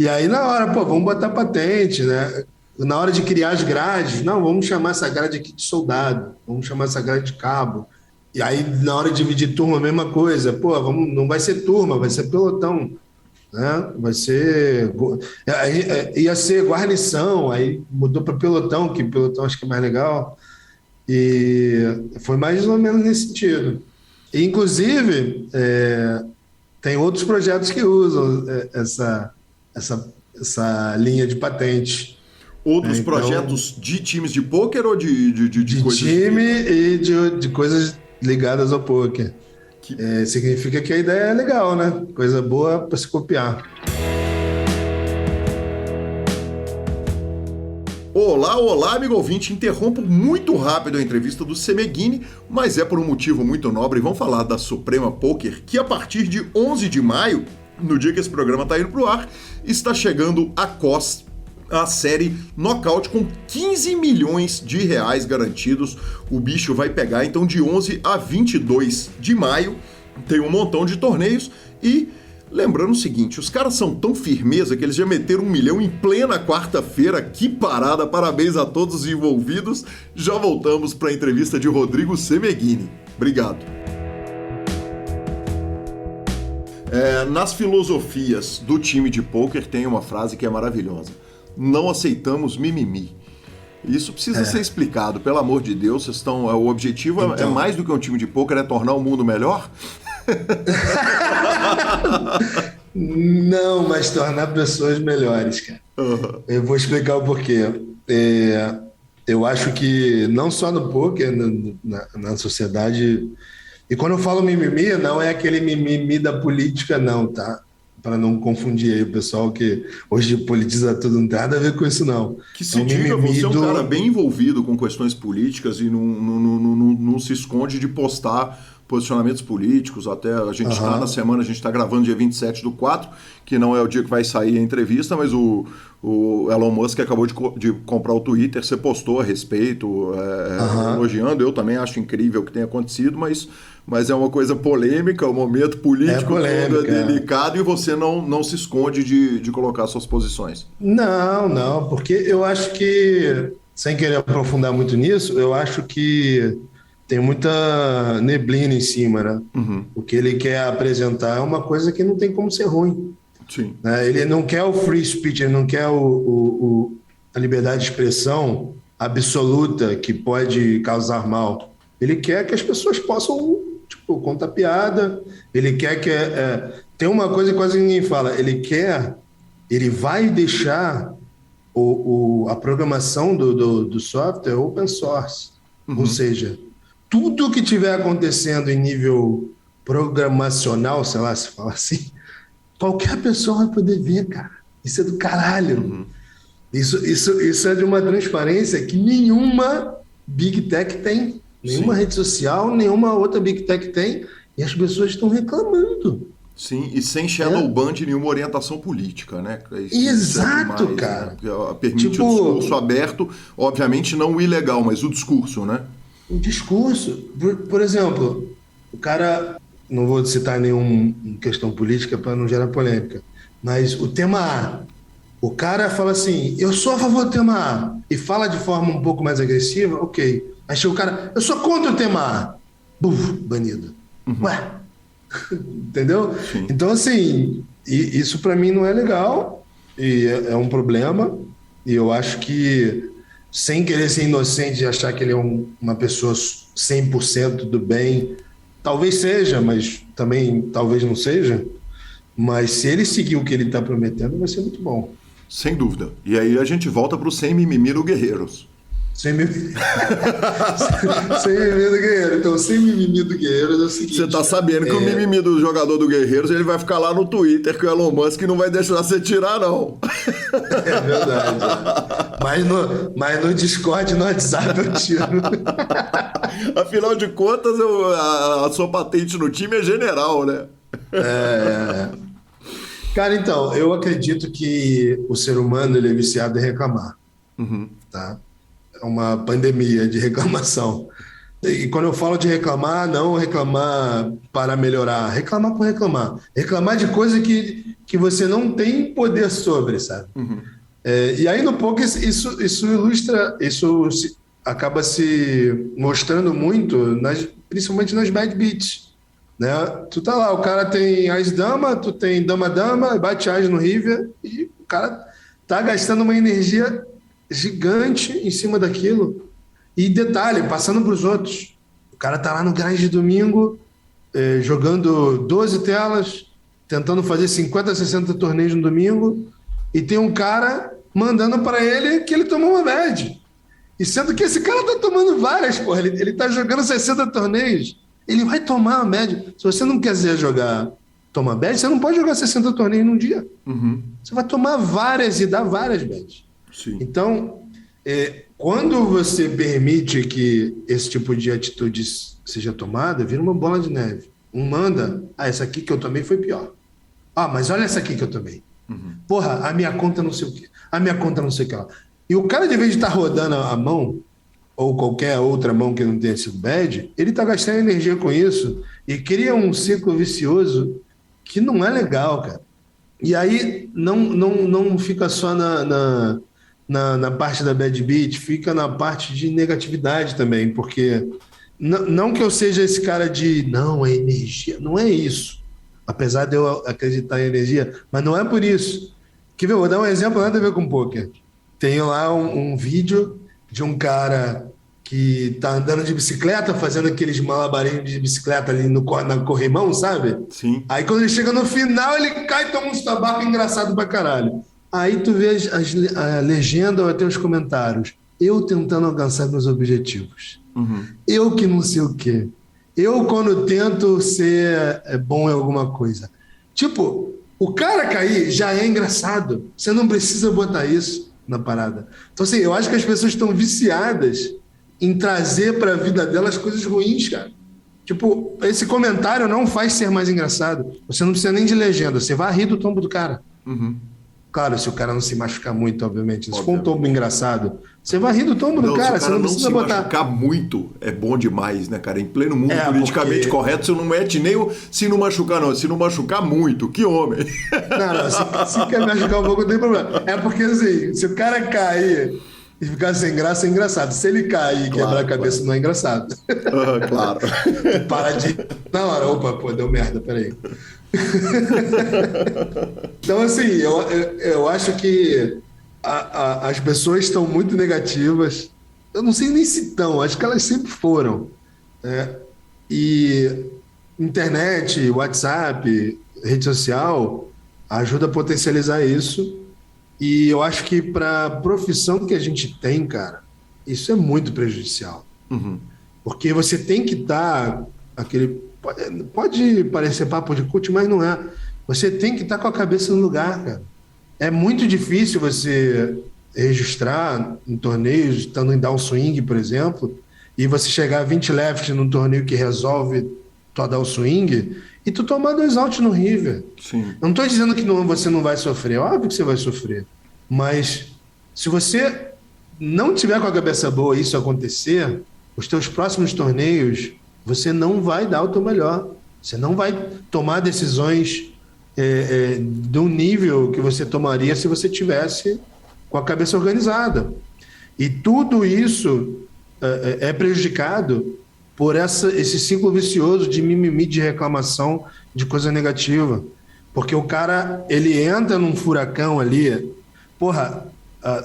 aí, na hora, vamos botar patente, né? Na hora de criar as grades, não, vamos chamar essa grade aqui de soldado, vamos chamar essa grade de cabo. E aí, na hora de dividir turma, a mesma coisa. Pô, não vai ser turma, vai ser pelotão. Né? Vai ser... Ia ser guarnição, aí mudou para pelotão, que pelotão acho que é mais legal. E foi mais ou menos nesse sentido. E, inclusive, tem outros projetos que usam essa linha de patente. Outros projetos de times de pôquer ou de coisas... De time e de coisas ligadas ao pôquer. Significa que a ideia é legal, né? Coisa boa para se copiar. Olá, amigo ouvinte. Interrompo muito rápido a entrevista do Semeghini, mas é por um motivo muito nobre. Vamos falar da Suprema Poker, que a partir de 11 de maio, no dia que esse programa está indo para o ar, está chegando a série Knockout com 15 milhões de reais garantidos. O bicho vai pegar, então, de 11 a 22 de maio. Tem um montão de torneios e... Lembrando o seguinte, os caras são tão firmeza que eles já meteram 1 milhão em plena quarta-feira. Que parada, parabéns a todos os envolvidos. Já voltamos para a entrevista de Rodrigo Semeghini. Obrigado. Nas filosofias do time de pôquer tem uma frase que é maravilhosa. Não aceitamos mimimi. Isso precisa ser explicado, pelo amor de Deus. O objetivo é mais do que um time de pôquer, é tornar o mundo melhor? Não, mas tornar pessoas melhores, cara. Uhum. Eu vou explicar o porquê. Eu acho que não só no pôquer, na sociedade... E quando eu falo mimimi, não é aquele mimimi da política, não, tá? Para não confundir aí o pessoal que hoje politiza tudo, não tem nada a ver com isso, não. Que se diga, você é um cara bem envolvido com questões políticas e não se esconde de postar posicionamentos políticos. Até a gente está na semana, a gente está gravando dia 27/4, que não é o dia que vai sair a entrevista, mas o Elon Musk acabou de comprar o Twitter, você postou a respeito, elogiando. Eu também acho incrível o que tem acontecido, mas é uma coisa polêmica, o momento político todo é delicado e você não se esconde de colocar suas posições. Não, porque eu acho que, sem querer aprofundar muito nisso, eu acho que tem muita neblina em cima, né? Uhum. O que ele quer apresentar é uma coisa que não tem como ser ruim. Sim. Ele não quer o free speech, ele não quer a liberdade de expressão absoluta que pode causar mal. Ele quer que as pessoas possam, contar piada. Ele quer que... tem uma coisa que quase ninguém fala. Ele vai deixar a programação do software open source. Uhum. Ou seja, tudo que estiver acontecendo em nível programacional, sei lá se fala assim, qualquer pessoa vai poder ver, cara. Isso é do caralho. Uhum. Isso é de uma transparência que nenhuma Big Tech tem. Nenhuma rede social, nenhuma outra Big Tech tem. E as pessoas estão reclamando. Sim, e sem shadow ban de nenhuma orientação política, né? Exato, cara. Né? Permite o discurso aberto, obviamente não o ilegal, mas o discurso, né? O discurso. Por exemplo, o cara... Não vou citar nenhuma questão política para não gerar polêmica, mas o tema A. O cara fala assim, eu sou a favor do tema A, e fala de forma um pouco mais agressiva, ok. Aí chega o cara, eu sou contra o tema A. Banido. Uhum. Ué? Entendeu? Sim. Então, assim, isso para mim não é legal, e é um problema, e eu acho que, sem querer ser inocente de achar que ele é uma pessoa 100% do bem, talvez seja, mas também talvez não seja, mas se ele seguir o que ele está prometendo, vai ser muito bom. Sem dúvida. E aí a gente volta para o sem mimimi do Guerreiros. Sem mimimi do Guerreiro. Então, sem mimimi do Guerreiros é o seguinte... Você tá sabendo que o mimimi do jogador do Guerreiros, ele vai ficar lá no Twitter, que o Elon Musk não vai deixar você tirar, não. É verdade. Mas no Discord, no WhatsApp, eu tiro. Afinal de contas, a sua patente no time é general, né? Cara, então, eu acredito que o ser humano ele é viciado em reclamar. Uhum. Tá? É uma pandemia de reclamação. E quando eu falo de reclamar, não reclamar para melhorar, reclamar por reclamar. Reclamar de coisa que você não tem poder sobre, sabe? Uhum. E aí no poker isso ilustra, acaba se mostrando muito, principalmente nas bad beats, né? Tu tá lá, o cara tem as-dama, tu tem dama-dama, bate as no river e o cara tá gastando uma energia gigante em cima daquilo. E detalhe, passando para os outros. O cara tá lá no grind de domingo, jogando 12 telas, tentando fazer 50, 60 torneios no domingo, e tem um cara mandando para ele que ele tomou uma bad. E sendo que esse cara tá tomando várias, porra. Ele tá jogando 60 torneios. Ele vai tomar uma bad. Se você não quiser tomar bad, você não pode jogar 60 torneios num dia. Uhum. Você vai tomar várias e dar várias bads. Sim. Então, quando você permite que esse tipo de atitude seja tomada, vira uma bola de neve. Um manda, essa aqui que eu tomei foi pior. Mas olha essa aqui que eu tomei. Uhum. Porra, a minha conta não sei o quê. A minha conta não sei o que lá. E o cara, de vez de estar rodando a mão, ou qualquer outra mão que não tenha sido bad, ele está gastando energia com isso e cria um ciclo vicioso que não é legal, cara. E aí não fica só na parte da bad beat, fica na parte de negatividade também, porque não que eu seja esse cara de não, é energia, não é isso. Apesar de eu acreditar em energia, mas não é por isso. Quer ver? Vou dar um exemplo nada a ver com poker. Tem lá um vídeo de um cara que tá andando de bicicleta, fazendo aqueles malabarinhos de bicicleta ali na corrimão, sabe? Sim. Aí quando ele chega no final, ele cai e toma uns tabaco engraçado pra caralho. Aí tu vê a legenda ou até os comentários. Eu tentando alcançar meus objetivos. Uhum. Eu que não sei o quê. Eu, quando tento ser bom em alguma coisa. Tipo, o cara cair já é engraçado. Você não precisa botar isso na parada. Então, assim, eu acho que as pessoas estão viciadas em trazer para a vida delas coisas ruins, cara. Tipo, esse comentário não faz ser mais engraçado. Você não precisa nem de legenda. Você vai rir do tombo do cara. Uhum. Claro, se o cara não se machucar muito, obviamente. Se for um tombo engraçado, você vai rir do tombo do cara. Se o cara você não precisa se botar. machucar muito, é bom demais, né, cara? Em pleno mundo politicamente porque... correto, você não mete nem o se não machucar, não. Se não machucar muito, que homem. Não, se quer machucar um pouco, não tem problema. É porque, assim, se o cara cair e ficar sem graça, é engraçado. Se ele cair e quebrar a cabeça, não é engraçado. Claro. Para de... Na hora, opa, pô, deu merda, peraí. Então, assim, eu acho que as pessoas estão muito negativas. Eu não sei nem se estão, acho que elas sempre foram. E internet, WhatsApp, rede social ajuda a potencializar isso. E eu acho que para a profissão que a gente tem, cara, isso é muito prejudicial. Uhum. Porque você tem que estar pode parecer papo de coach, mas não é. Você tem que estar com a cabeça no lugar, cara. É muito difícil você registrar em torneios, estando em downswing, por exemplo, e você chegar a 20 left num torneio que resolve tua downswing e tu tomar 2 outs no river. Sim. Não estou dizendo que você não vai sofrer, óbvio que você vai sofrer. Mas se você não tiver com a cabeça boa e isso acontecer, os teus próximos torneios, você não vai dar o teu melhor. Você não vai tomar decisões do nível que você tomaria se você tivesse com a cabeça organizada. E tudo isso é prejudicado por esse ciclo vicioso de mimimi, de reclamação, de coisa negativa. Porque o cara, ele entra num furacão ali. Porra,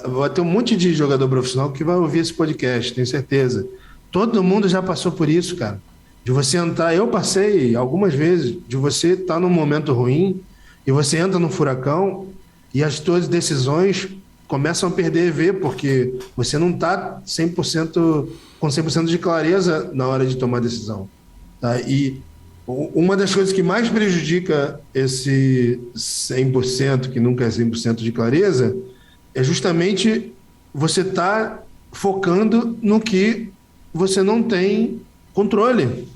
vai ter um monte de jogador profissional que vai ouvir esse podcast, tenho certeza. Todo mundo já passou por isso, cara. De você entrar, eu passei algumas vezes, de você estar num momento ruim e você entra no furacão e as suas decisões começam a perder EV, porque você não está com 100% de clareza na hora de tomar decisão. Tá? E uma das coisas que mais prejudica esse 100%, que nunca é 100% de clareza, é justamente você estar focando no que você não tem controle.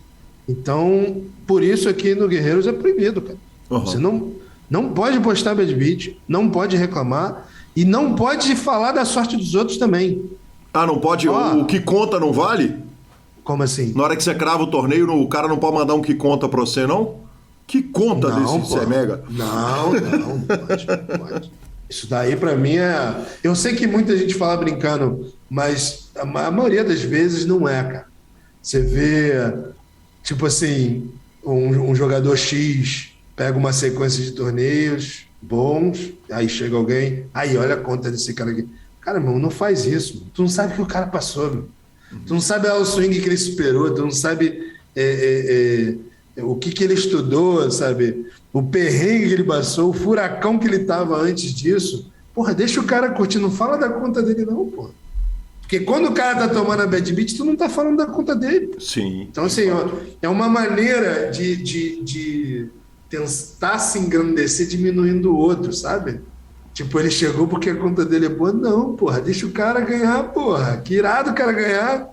Então, por isso aqui no Guerreiros é proibido, cara. Uhum. Você não pode postar bad beat, não pode reclamar e não pode falar da sorte dos outros também. Não pode? O que conta não vale? Como assim? Na hora que você crava o torneio, o cara não pode mandar um que conta pra você, não? Que conta desse mega? Não pode. Isso daí pra mim é... Eu sei que muita gente fala brincando, mas a maioria das vezes não é, cara. Você vê, tipo assim, um jogador X pega uma sequência de torneios bons, aí chega alguém, aí olha a conta desse cara aqui. Cara, irmão, não faz isso. Mano. Tu não sabe o que o cara passou, meu. Tu não sabe o swing que ele superou, tu não sabe o que ele estudou, sabe? O perrengue que ele passou, o furacão que ele estava antes disso. Porra, deixa o cara curtir, não fala da conta dele não, porra. Porque quando o cara tá tomando a bad beat, tu não tá falando da conta dele. Sim. Então, assim, ó, é uma maneira de tentar se engrandecer diminuindo o outro, sabe? Tipo, ele chegou porque a conta dele é boa. Não, porra, deixa o cara ganhar, porra. Que irado o cara ganhar.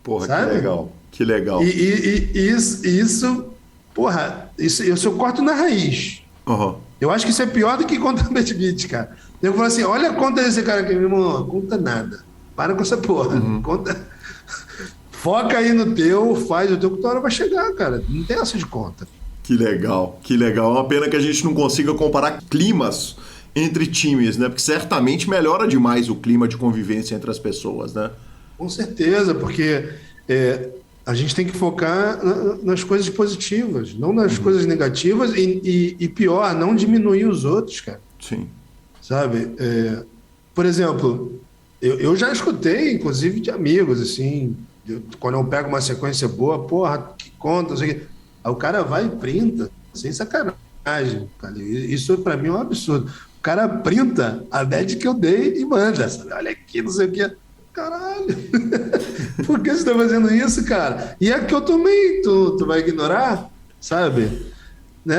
Porra, sabe? que legal. Que legal. E isso, porra, isso eu corto na raiz. Uhum. Eu acho que isso é pior do que conta bad beat, cara. Eu falo assim, olha a conta desse cara aqui, meu irmão, conta nada. Para com essa porra. Conta... Foca aí no teu, faz o teu, que tua hora vai chegar, cara. Não tem essa de conta. Que legal, que legal. É uma pena que a gente não consiga comparar climas entre times, né? Porque certamente melhora demais o clima de convivência entre as pessoas, né? Com certeza, porque a gente tem que focar nas coisas positivas, não nas coisas negativas e pior, não diminuir os outros, cara. Sim. Sabe? Por exemplo, eu já escutei, inclusive, de amigos, assim, quando eu pego uma sequência boa, porra, que conta, não sei o quê. Aí o cara vai e printa, sem sacanagem, cara. Isso pra mim é um absurdo. O cara printa a bad que eu dei e manda, sabe? Olha aqui, não sei o quê. Caralho, por que você tá fazendo isso, cara? E é que eu tomei, tu vai ignorar, sabe? Né?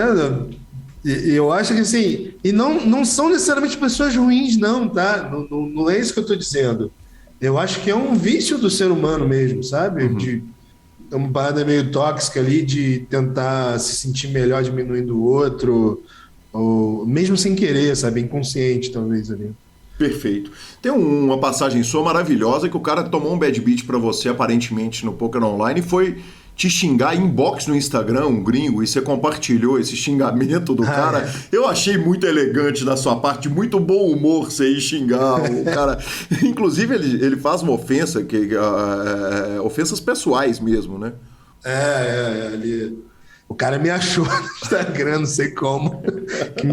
E eu acho que assim, e não são necessariamente pessoas ruins, não, tá? Não é isso que eu tô dizendo. Eu acho que é um vício do ser humano mesmo, sabe? É uma parada meio tóxica ali de tentar se sentir melhor diminuindo o outro, ou mesmo sem querer, sabe? Inconsciente, talvez, ali. Perfeito. Tem uma passagem sua maravilhosa que o cara tomou um bad beat pra você, aparentemente, no Poker Online, e foi te xingar em inbox no Instagram, um gringo, e você compartilhou esse xingamento do cara. Eu achei muito elegante da sua parte, muito bom humor você ir xingar o cara. Inclusive, ele faz uma ofensa, ofensas pessoais mesmo, né? O cara me achou no Instagram, não sei como. Que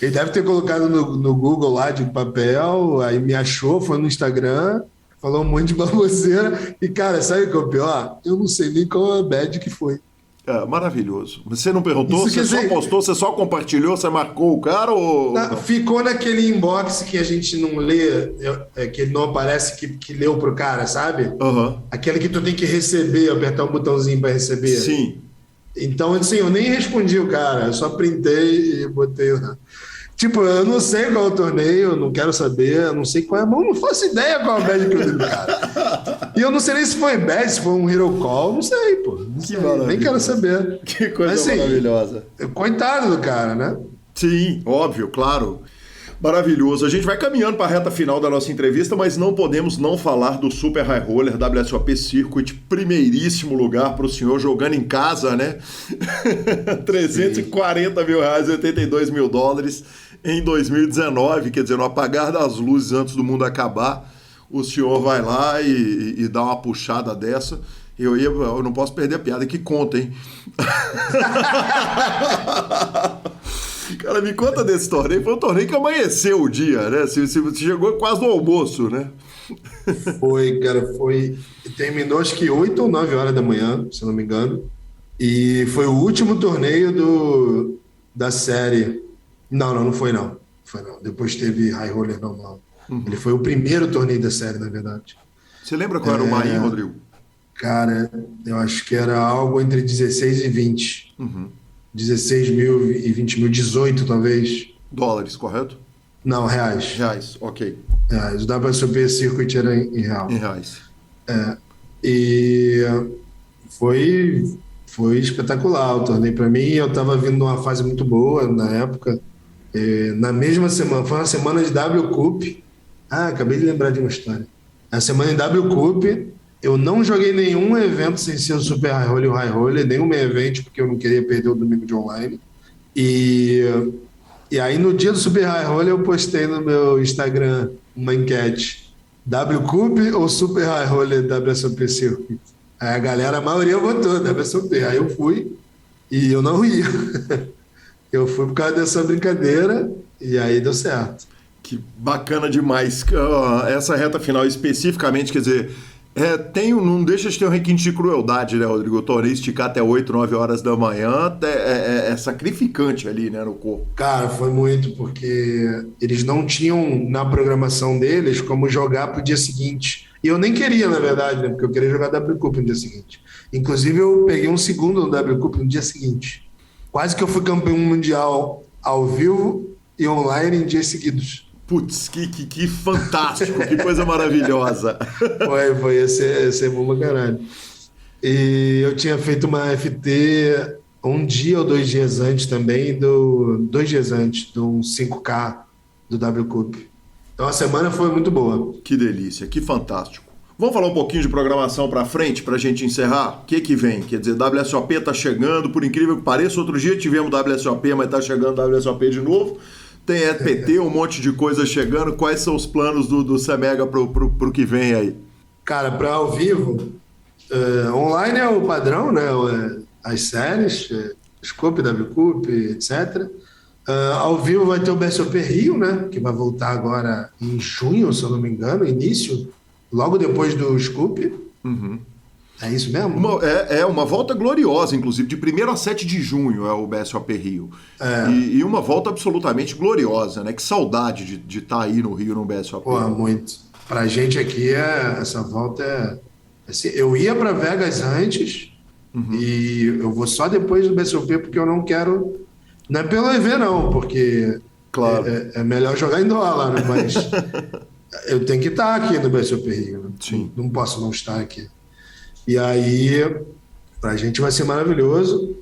ele deve ter colocado no Google lá de papel, aí me achou, foi no Instagram, falou um monte de baboseira. E, cara, sabe o que é o pior? Eu não sei nem qual a bad que foi. Maravilhoso. Você não perguntou? Isso, você só postou, você só compartilhou, você marcou o cara ou... Ficou naquele inbox que a gente não lê, que não aparece que leu pro cara, sabe? Uhum. Aquele que tu tem que receber, apertar um botãozinho para receber. Sim. Então, assim, eu nem respondi o cara, eu só printei e botei. Tipo, eu não sei qual é o torneio, eu não quero saber, eu não sei qual é a mão, não faço ideia qual é a bad que eu dei do cara. E eu não sei nem se foi bad, se foi um hero call, não sei, pô. Não sei, nem quero saber. Que coisa mas, assim, maravilhosa. Coitado do cara, né? Sim, óbvio, claro. Maravilhoso. A gente vai caminhando para a reta final da nossa entrevista, mas não podemos não falar do Super High Roller WSOP Circuit, primeiríssimo lugar para o senhor jogando em casa, né? 340 mil reais, 82 mil dólares em 2019, quer dizer, no apagar das luzes antes do mundo acabar, o senhor vai lá e dá uma puxada dessa. Eu não posso perder a piada que conta, hein? Cara, me conta desse torneio. Foi um torneio que amanheceu o dia, né? Você chegou quase no almoço, né? Foi, cara, foi. Terminou acho que 8 ou 9 horas da manhã, se não me engano. E foi o último torneio da série. Não foi não. Depois teve High Roller normal. Ele foi o primeiro torneio da série, na verdade. Você lembra qual era o buy-in, Rodrigo? Cara, eu acho que era algo entre 16 e 20. 16 mil e 20 mil, 18 talvez. Dólares, correto? Não, reais. Reais, ok. Reais. O WSOP Circuit era em real. Em reais. E foi espetacular o torneio para mim. Eu estava vindo numa fase muito boa na época. Na mesma semana, foi uma semana de W Cup. Acabei de lembrar de uma história. A semana em W Cup, eu não joguei nenhum evento sem ser o Super High Roller e o High Roller, nenhum evento, porque eu não queria perder o domingo de online. E E aí no dia do Super High Roller eu postei no meu Instagram uma enquete. WCUP ou Super High Roller WSOP Circuit? Aí a galera, a maioria votou WSOP. Aí eu fui e eu não ia. Eu fui por causa dessa brincadeira e aí deu certo. Que bacana demais. Essa reta final especificamente, quer dizer, não deixa de ter um requinte de crueldade, né, Rodrigo? O torneio esticar até 8, 9 horas da manhã é sacrificante ali, né, no corpo. Cara, foi muito, porque eles não tinham na programação deles como jogar pro dia seguinte. E eu nem queria, na verdade, né, porque eu queria jogar WCUP no dia seguinte. Inclusive, eu peguei um segundo no WCUP no dia seguinte. Quase que eu fui campeão mundial ao vivo e online em dias seguidos. Putz, que fantástico, que coisa maravilhosa. Ia ser bom pra caralho. E eu tinha feito uma FT um dia ou 2 dias antes também, 2 dias antes, do 5K do WCUP. Então a semana foi muito boa. Que delícia, que fantástico. Vamos falar um pouquinho de programação para frente, para a gente encerrar? O que vem? Quer dizer, WSOP está chegando, por incrível que pareça, outro dia tivemos WSOP, mas está chegando WSOP de novo. Tem EPT, um monte de coisa chegando. Quais são os planos do CMEGA pro que vem aí? Cara, para ao vivo, online é o padrão, né? As séries, Scope, WCUP, etc. Ao vivo vai ter o BSOP Rio, né? Que vai voltar agora em junho, se eu não me engano, início, logo depois do Scoop. Uhum. É isso mesmo? Uma volta gloriosa, inclusive, de 1º a 7 de junho é o BSOP Rio. E uma volta absolutamente gloriosa, né? Que saudade de estar aí no Rio, no BSOP. Pô, muito. Pra gente aqui, essa volta é... Assim, eu ia para Vegas antes e eu vou só depois do BSOP porque eu não quero... Não é pelo EV, não, porque claro. é melhor jogar em dólar, né? Mas eu tenho que estar aqui no BSOP Rio. Né? Sim. Não posso não estar aqui. E aí, pra gente vai ser maravilhoso.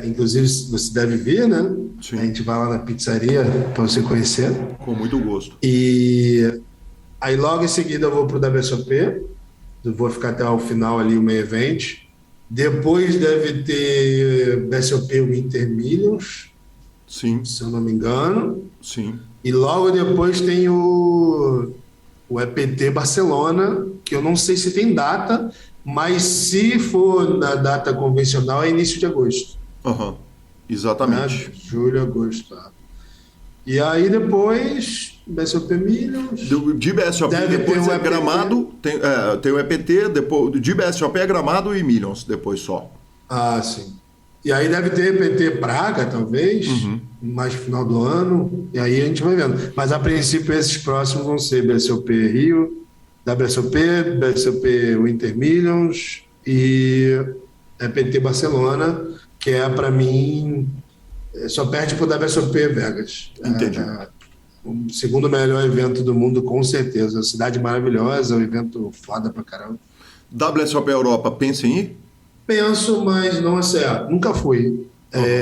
Inclusive, você deve vir, né? Sim. A gente vai lá na pizzaria para você conhecer. Com muito gosto. E aí, logo em seguida, eu vou pro WSOP. Eu vou ficar até o final ali, o main event. Depois deve ter BSOP Winter Millions. Sim. Se eu não me engano. Sim. E logo depois tem o EPT Barcelona, que eu não sei se tem data, mas se for na data convencional é início de agosto. Exatamente. Né? Julho, agosto. Tá. E aí depois, BSOP Millions... De BSOP depois é Gramado, tem o EPT, depois, de BSOP é Gramado e Millions, depois só. Ah, sim. E aí deve ter EPT Praga, talvez, mais no final do ano, e aí a gente vai vendo. Mas a princípio esses próximos vão ser BSOP Rio, WSOP, BSOP Winter Millions e EPT Barcelona, que é para mim, só perde pro WSOP Vegas. Entendi. O segundo melhor evento do mundo, com certeza. Cidade maravilhosa, um evento foda pra caramba. WSOP Europa, pensa em ir? Penso, mas não acerto. Nunca fui.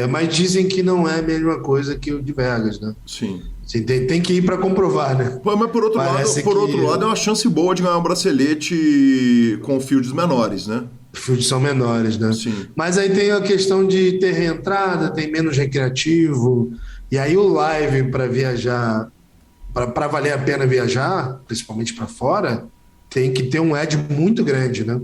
Mas dizem que não é a mesma coisa que o de Vegas, né? Sim. Assim, tem que ir para comprovar, né? Mas por outro lado, é uma chance boa de ganhar um bracelete com fields menores, né? Fields são menores, né? Sim. Mas aí tem a questão de ter reentrada, tem menos recreativo. E aí o live para viajar, para valer a pena viajar, principalmente para fora, tem que ter um edge muito grande, né?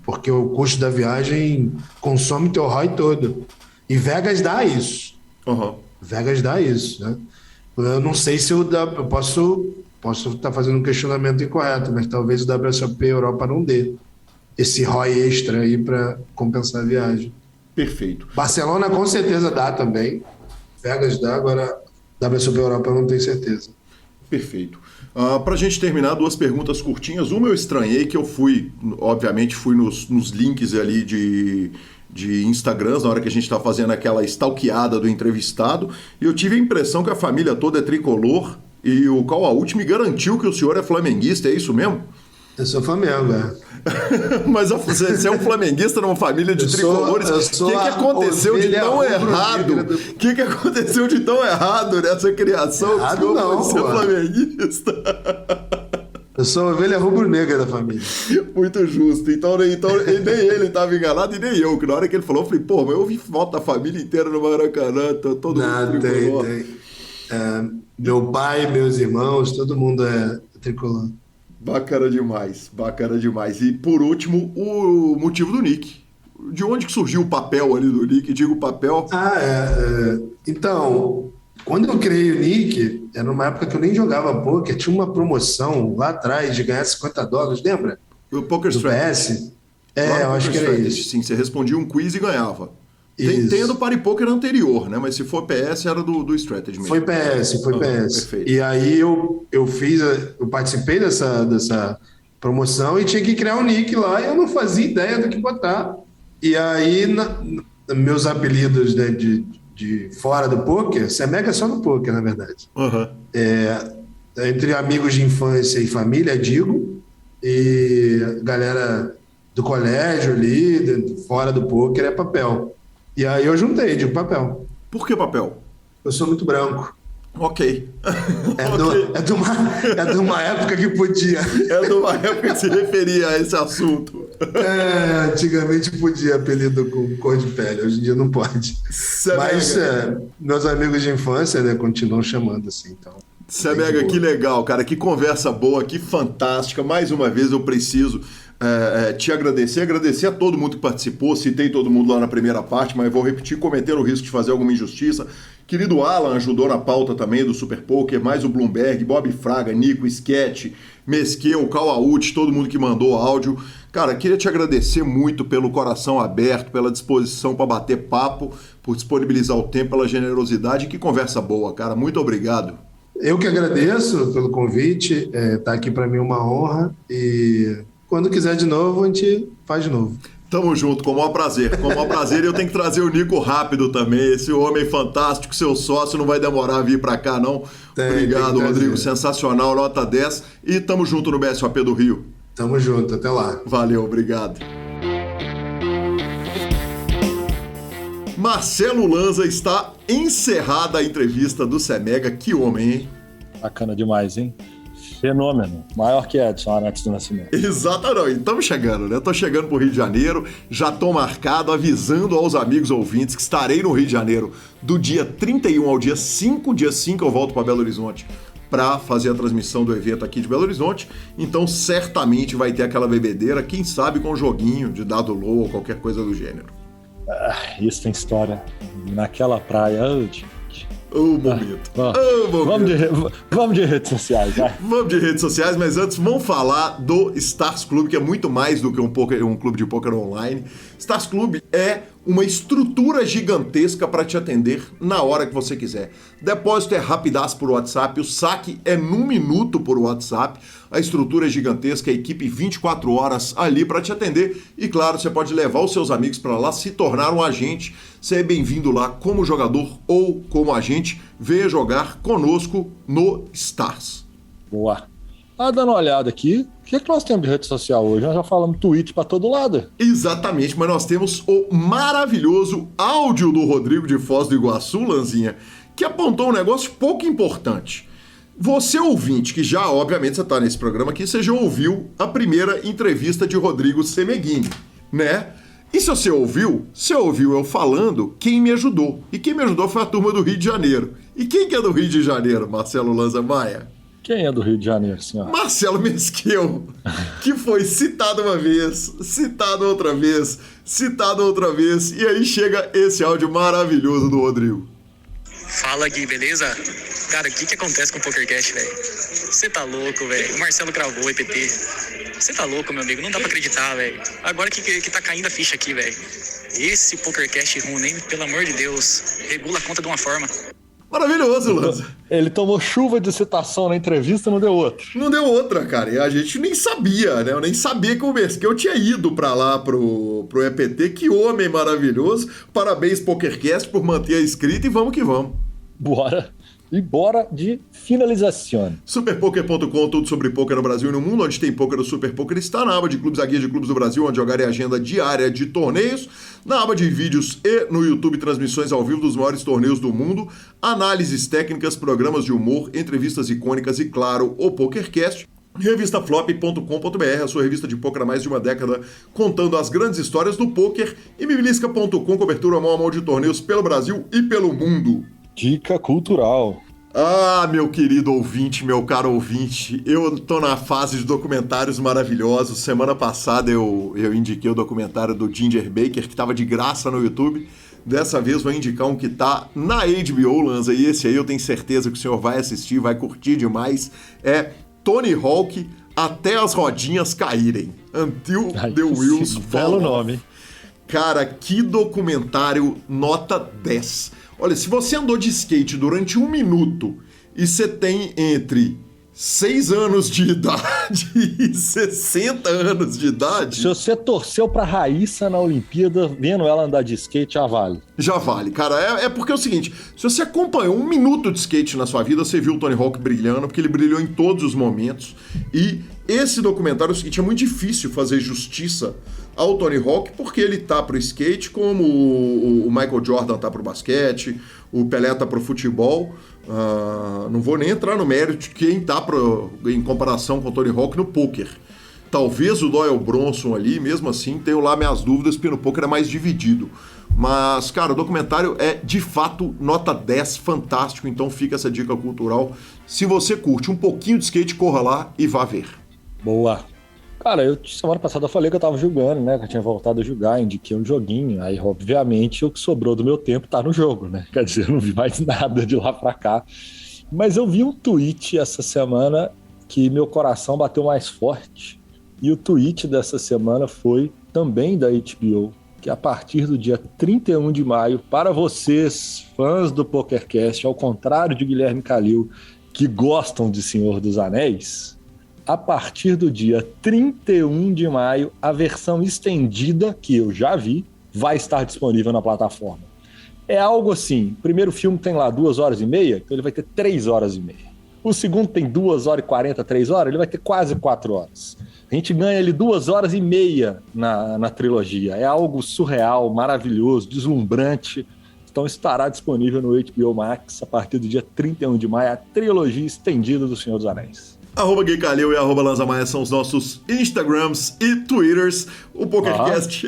Porque o custo da viagem consome teu ROI todo. E Vegas dá isso. Vegas dá isso, né? Eu não sei se eu posso estar fazendo um questionamento incorreto, mas talvez o WSOP Europa não dê esse ROI extra aí para compensar a viagem. Perfeito. Barcelona com certeza dá também. Vegas dá, agora WSOP Europa eu não tenho certeza. Perfeito. Para a gente terminar, 2 perguntas curtinhas. Uma eu estranhei, que eu obviamente fui nos links ali de Instagrams, na hora que a gente está fazendo aquela stalkeada do entrevistado, e eu tive a impressão que a família toda é tricolor, e o Cauaúti me garantiu que o senhor é flamenguista, é isso mesmo? Eu sou Flamengo, Mas você é um flamenguista numa família de tricolores. O que aconteceu de tão errado? O que aconteceu de tão errado nessa criação? Errado não, ser flamenguista? Eu sou a ovelha rubro-negra da família. Muito justo. Então nem ele estava enganado e nem eu, que na hora que ele falou, eu falei, pô, mas eu vi foto da família inteira no Maracanã, todo mundo tricolor. Tem. Meu pai, meus irmãos, todo mundo é tricolor. Bacana demais, bacana demais. E por último, o motivo do nick. De onde que surgiu o papel ali do nick? Digo papel. Então, quando eu criei o nick, era numa época que eu nem jogava poker, tinha uma promoção lá atrás de ganhar $50, lembra? O Poker Do Strategy. PS? Eu acho que era isso. Sim, você respondia um quiz e ganhava. Isso. Tem a do Party Poker anterior, né? Mas se for PS, era do Strategy mesmo. Foi PS. Perfeito. E aí eu participei dessa promoção e tinha que criar um nick lá e eu não fazia ideia do que botar. E aí, meus apelidos, né, de fora do poker, Semega é só no poker, na verdade. Uhum. Entre amigos de infância e família, Digo, e galera do colégio ali, fora do poker, é Papel. E aí eu juntei, Digo Papel. Por que papel? Eu sou muito branco. Ok. É de uma época que podia. É de uma época que se referia a esse assunto. Antigamente podia apelido com cor de pele, hoje em dia não pode. Mas meus amigos de infância, né, continuam chamando assim. Então, Semega, que legal, cara. Que conversa boa, que fantástica. Mais uma vez eu preciso te agradecer a todo mundo que participou. Citei todo mundo lá na primeira parte, mas vou repetir, cometer o risco de fazer alguma injustiça. Querido Alan ajudou na pauta também do Super Poker, mais o Bloomberg, Bob Fraga, Nico, Sketch, Mesqueu, Cauaúti, todo mundo que mandou áudio. Cara, queria te agradecer muito pelo coração aberto, pela disposição para bater papo, por disponibilizar o tempo, pela generosidade. Que conversa boa, cara. Muito obrigado. Eu que agradeço pelo convite. Tá aqui para mim uma honra. E quando quiser de novo, a gente faz de novo. Tamo junto, com o maior prazer. Com o maior prazer. E eu tenho que trazer o Nico rápido também. Esse homem fantástico, seu sócio, não vai demorar a vir para cá, não. Obrigado, Rodrigo. Sensacional, nota 10. E tamo junto no BSOP do Rio. Tamo junto, até lá. Valeu, obrigado. Marcelo Lanza, está encerrada a entrevista do Semega. Que homem, hein? Bacana demais, hein? Fenômeno. Maior que Edson Arantes do Nascimento. Exatamente. Estamos chegando, né? Estou chegando para o Rio de Janeiro. Já estou marcado, avisando aos amigos ouvintes que estarei no Rio de Janeiro do dia 31 ao dia 5. Dia 5 eu volto para Belo Horizonte para fazer a transmissão do evento aqui de Belo Horizonte. Então, certamente vai ter aquela bebedeira, quem sabe com um joguinho de dado low ou qualquer coisa do gênero. Isso tem história. Naquela praia... Momento. Vamos de redes sociais, vai. Vamos de redes sociais, mas antes vamos falar do Stars Club, que é muito mais do que um clube de poker online. Stars Club é uma estrutura gigantesca para te atender na hora que você quiser. Depósito é rapidaço por WhatsApp, o saque é num minuto por WhatsApp, a estrutura é gigantesca, a equipe 24 horas ali para te atender e, claro, você pode levar os seus amigos para lá, se tornar um agente. Você é bem-vindo lá como jogador ou como agente. Venha jogar conosco no Stars. Boa. Dando uma olhada aqui, o que nós temos de rede social hoje? Nós já falamos tweet para todo lado. Exatamente, mas nós temos o maravilhoso áudio do Rodrigo de Foz do Iguaçu, Lanzinha, que apontou um negócio pouco importante. Você ouvinte, que já, obviamente, você está nesse programa aqui, você já ouviu a primeira entrevista de Rodrigo Semeghini, né? E se você ouviu eu falando quem me ajudou. E quem me ajudou foi a turma do Rio de Janeiro. E quem que é do Rio de Janeiro, Marcelo Lanza Maia? Quem é do Rio de Janeiro, senhor? Marcelo Mesqueu, que foi citado uma vez, citado outra vez, citado outra vez. E aí chega esse áudio maravilhoso do Rodrigo. Fala, Gui, beleza? Cara, o que acontece com o PokerCast, velho? Você tá louco, velho. O Marcelo gravou o EPT. Você tá louco, meu amigo. Não dá pra acreditar, velho. Agora que tá caindo a ficha aqui, velho. Esse PokerCast ruim, pelo amor de Deus, regula a conta de uma forma. Maravilhoso, Lanza. Ele tomou chuva de citação na entrevista, não deu outra. Não deu outra, cara. E a gente nem sabia, né? Eu nem sabia que o Mesqueu tinha ido pra lá pro EPT. Que homem maravilhoso. Parabéns, PokerCast, por manter a escrita e vamos que vamos. Bora. E bora de finalização. Superpoker.com, tudo sobre poker no Brasil e no mundo. Onde tem poker, o Super Poker está na aba de clubes, a guia de clubes do Brasil, onde jogar é agenda diária de torneios. Na aba de vídeos e no YouTube, transmissões ao vivo dos maiores torneios do mundo. Análises técnicas, programas de humor, entrevistas icônicas e, claro, o PokerCast. Revistaflop.com.br, a sua revista de pôquer há mais de uma década, contando as grandes histórias do pôquer, e Mibilisca.com, cobertura mão a mão de torneios pelo Brasil e pelo mundo. Dica cultural. Ah, meu querido ouvinte, meu caro ouvinte, eu tô na fase de documentários maravilhosos. Semana passada eu indiquei o documentário do Ginger Baker, que tava de graça no YouTube. Dessa vez vou indicar um que tá na HBO, Lanza, e esse aí eu tenho certeza que o senhor vai assistir, vai curtir demais. É Tony Hawk Até as Rodinhas Caírem. Until the Wheels Fall Belo nome. Cara, que documentário nota 10. Olha, se você andou de skate durante 1 minuto e você tem entre 6 anos de idade e 60 anos de idade... Se você torceu pra Raíssa na Olimpíada, vendo ela andar de skate, já vale. Já vale, cara. É porque é o seguinte, se você acompanhou 1 minuto de skate na sua vida, você viu o Tony Hawk brilhando, porque ele brilhou em todos os momentos. E esse documentário é o seguinte, é muito difícil fazer justiça ao Tony Hawk, porque ele tá pro skate como o Michael Jordan tá pro basquete, o Pelé tá pro futebol. Não vou nem entrar no mérito de quem tá em comparação com o Tony Hawk no poker. Talvez o Doyle Bronson ali, mesmo assim, tenho lá minhas dúvidas, porque no poker é mais dividido. Mas, cara, o documentário é, de fato, nota 10, fantástico. Então fica essa dica cultural. Se você curte um pouquinho de skate, corra lá e vá ver. Boa. Cara, semana passada eu falei que eu tava jogando, né? Que eu tinha voltado a jogar, indiquei um joguinho. Aí, obviamente, o que sobrou do meu tempo tá no jogo, né? Quer dizer, eu não vi mais nada de lá pra cá. Mas eu vi um tweet essa semana que meu coração bateu mais forte. E o tweet dessa semana foi também da HBO, que a partir do dia 31 de maio, para vocês, fãs do PokerCast, ao contrário de Guilherme Calil, que gostam de Senhor dos Anéis... A partir do dia 31 de maio, a versão estendida, que eu já vi, vai estar disponível na plataforma. É algo assim, o primeiro filme tem lá 2 horas e meia, então ele vai ter 3 horas e meia. O segundo tem 2 horas e 40, 3 horas, ele vai ter quase 4 horas. A gente ganha ele 2 horas e meia na trilogia. É algo surreal, maravilhoso, deslumbrante. Então estará disponível no HBO Max a partir do dia 31 de maio, a trilogia estendida do Senhor dos Anéis. @Gui Calil e @Lanza Maia são os nossos Instagrams e Twitters. O PokerCast,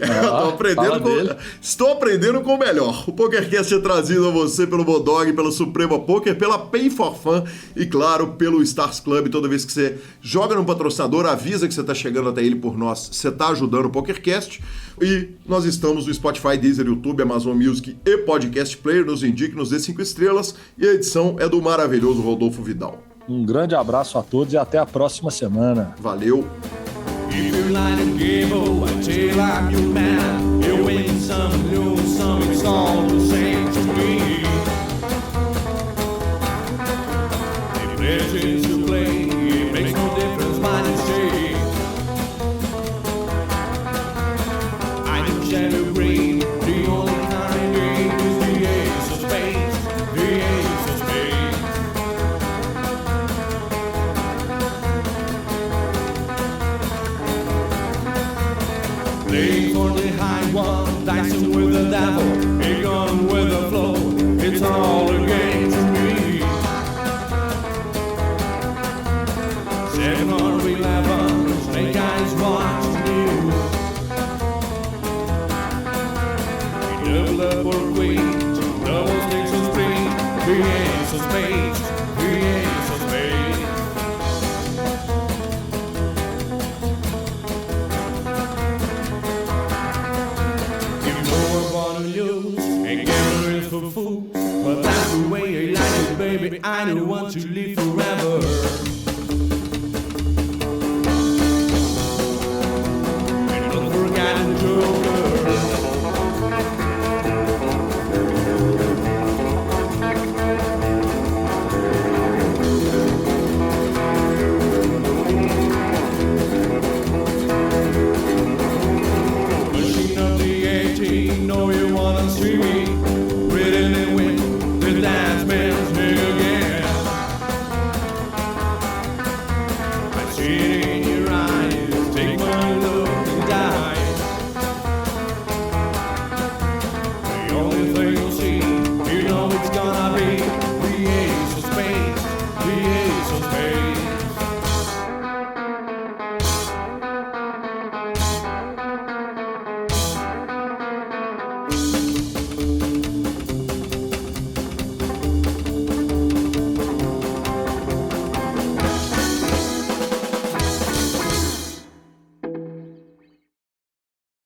estou aprendendo com o melhor. O PokerCast é trazido a você pelo Bodog, pela Suprema Poker, pela Pay for Fun e, claro, pelo Stars Club. Toda vez que você joga num patrocinador, avisa que você está chegando até ele por nós. Você está ajudando o PokerCast. E nós estamos no Spotify, Deezer, YouTube, Amazon Music e Podcast Player. Nos indique, nos dê 5 estrelas. E a edição é do maravilhoso Rodolfo Vidal. Um grande abraço a todos e até a próxima semana. Valeu! Playing for the high one, dicing with the devil, a gun with the flow, it's all a game to me. 7 or 11, snake eyes watching you. Double up or queen, double sticks or spring, 3 aces of spades, 3 aces of spades. For fools, but that's the way I like it, baby. I don't want to live forever. And don't forget to joke.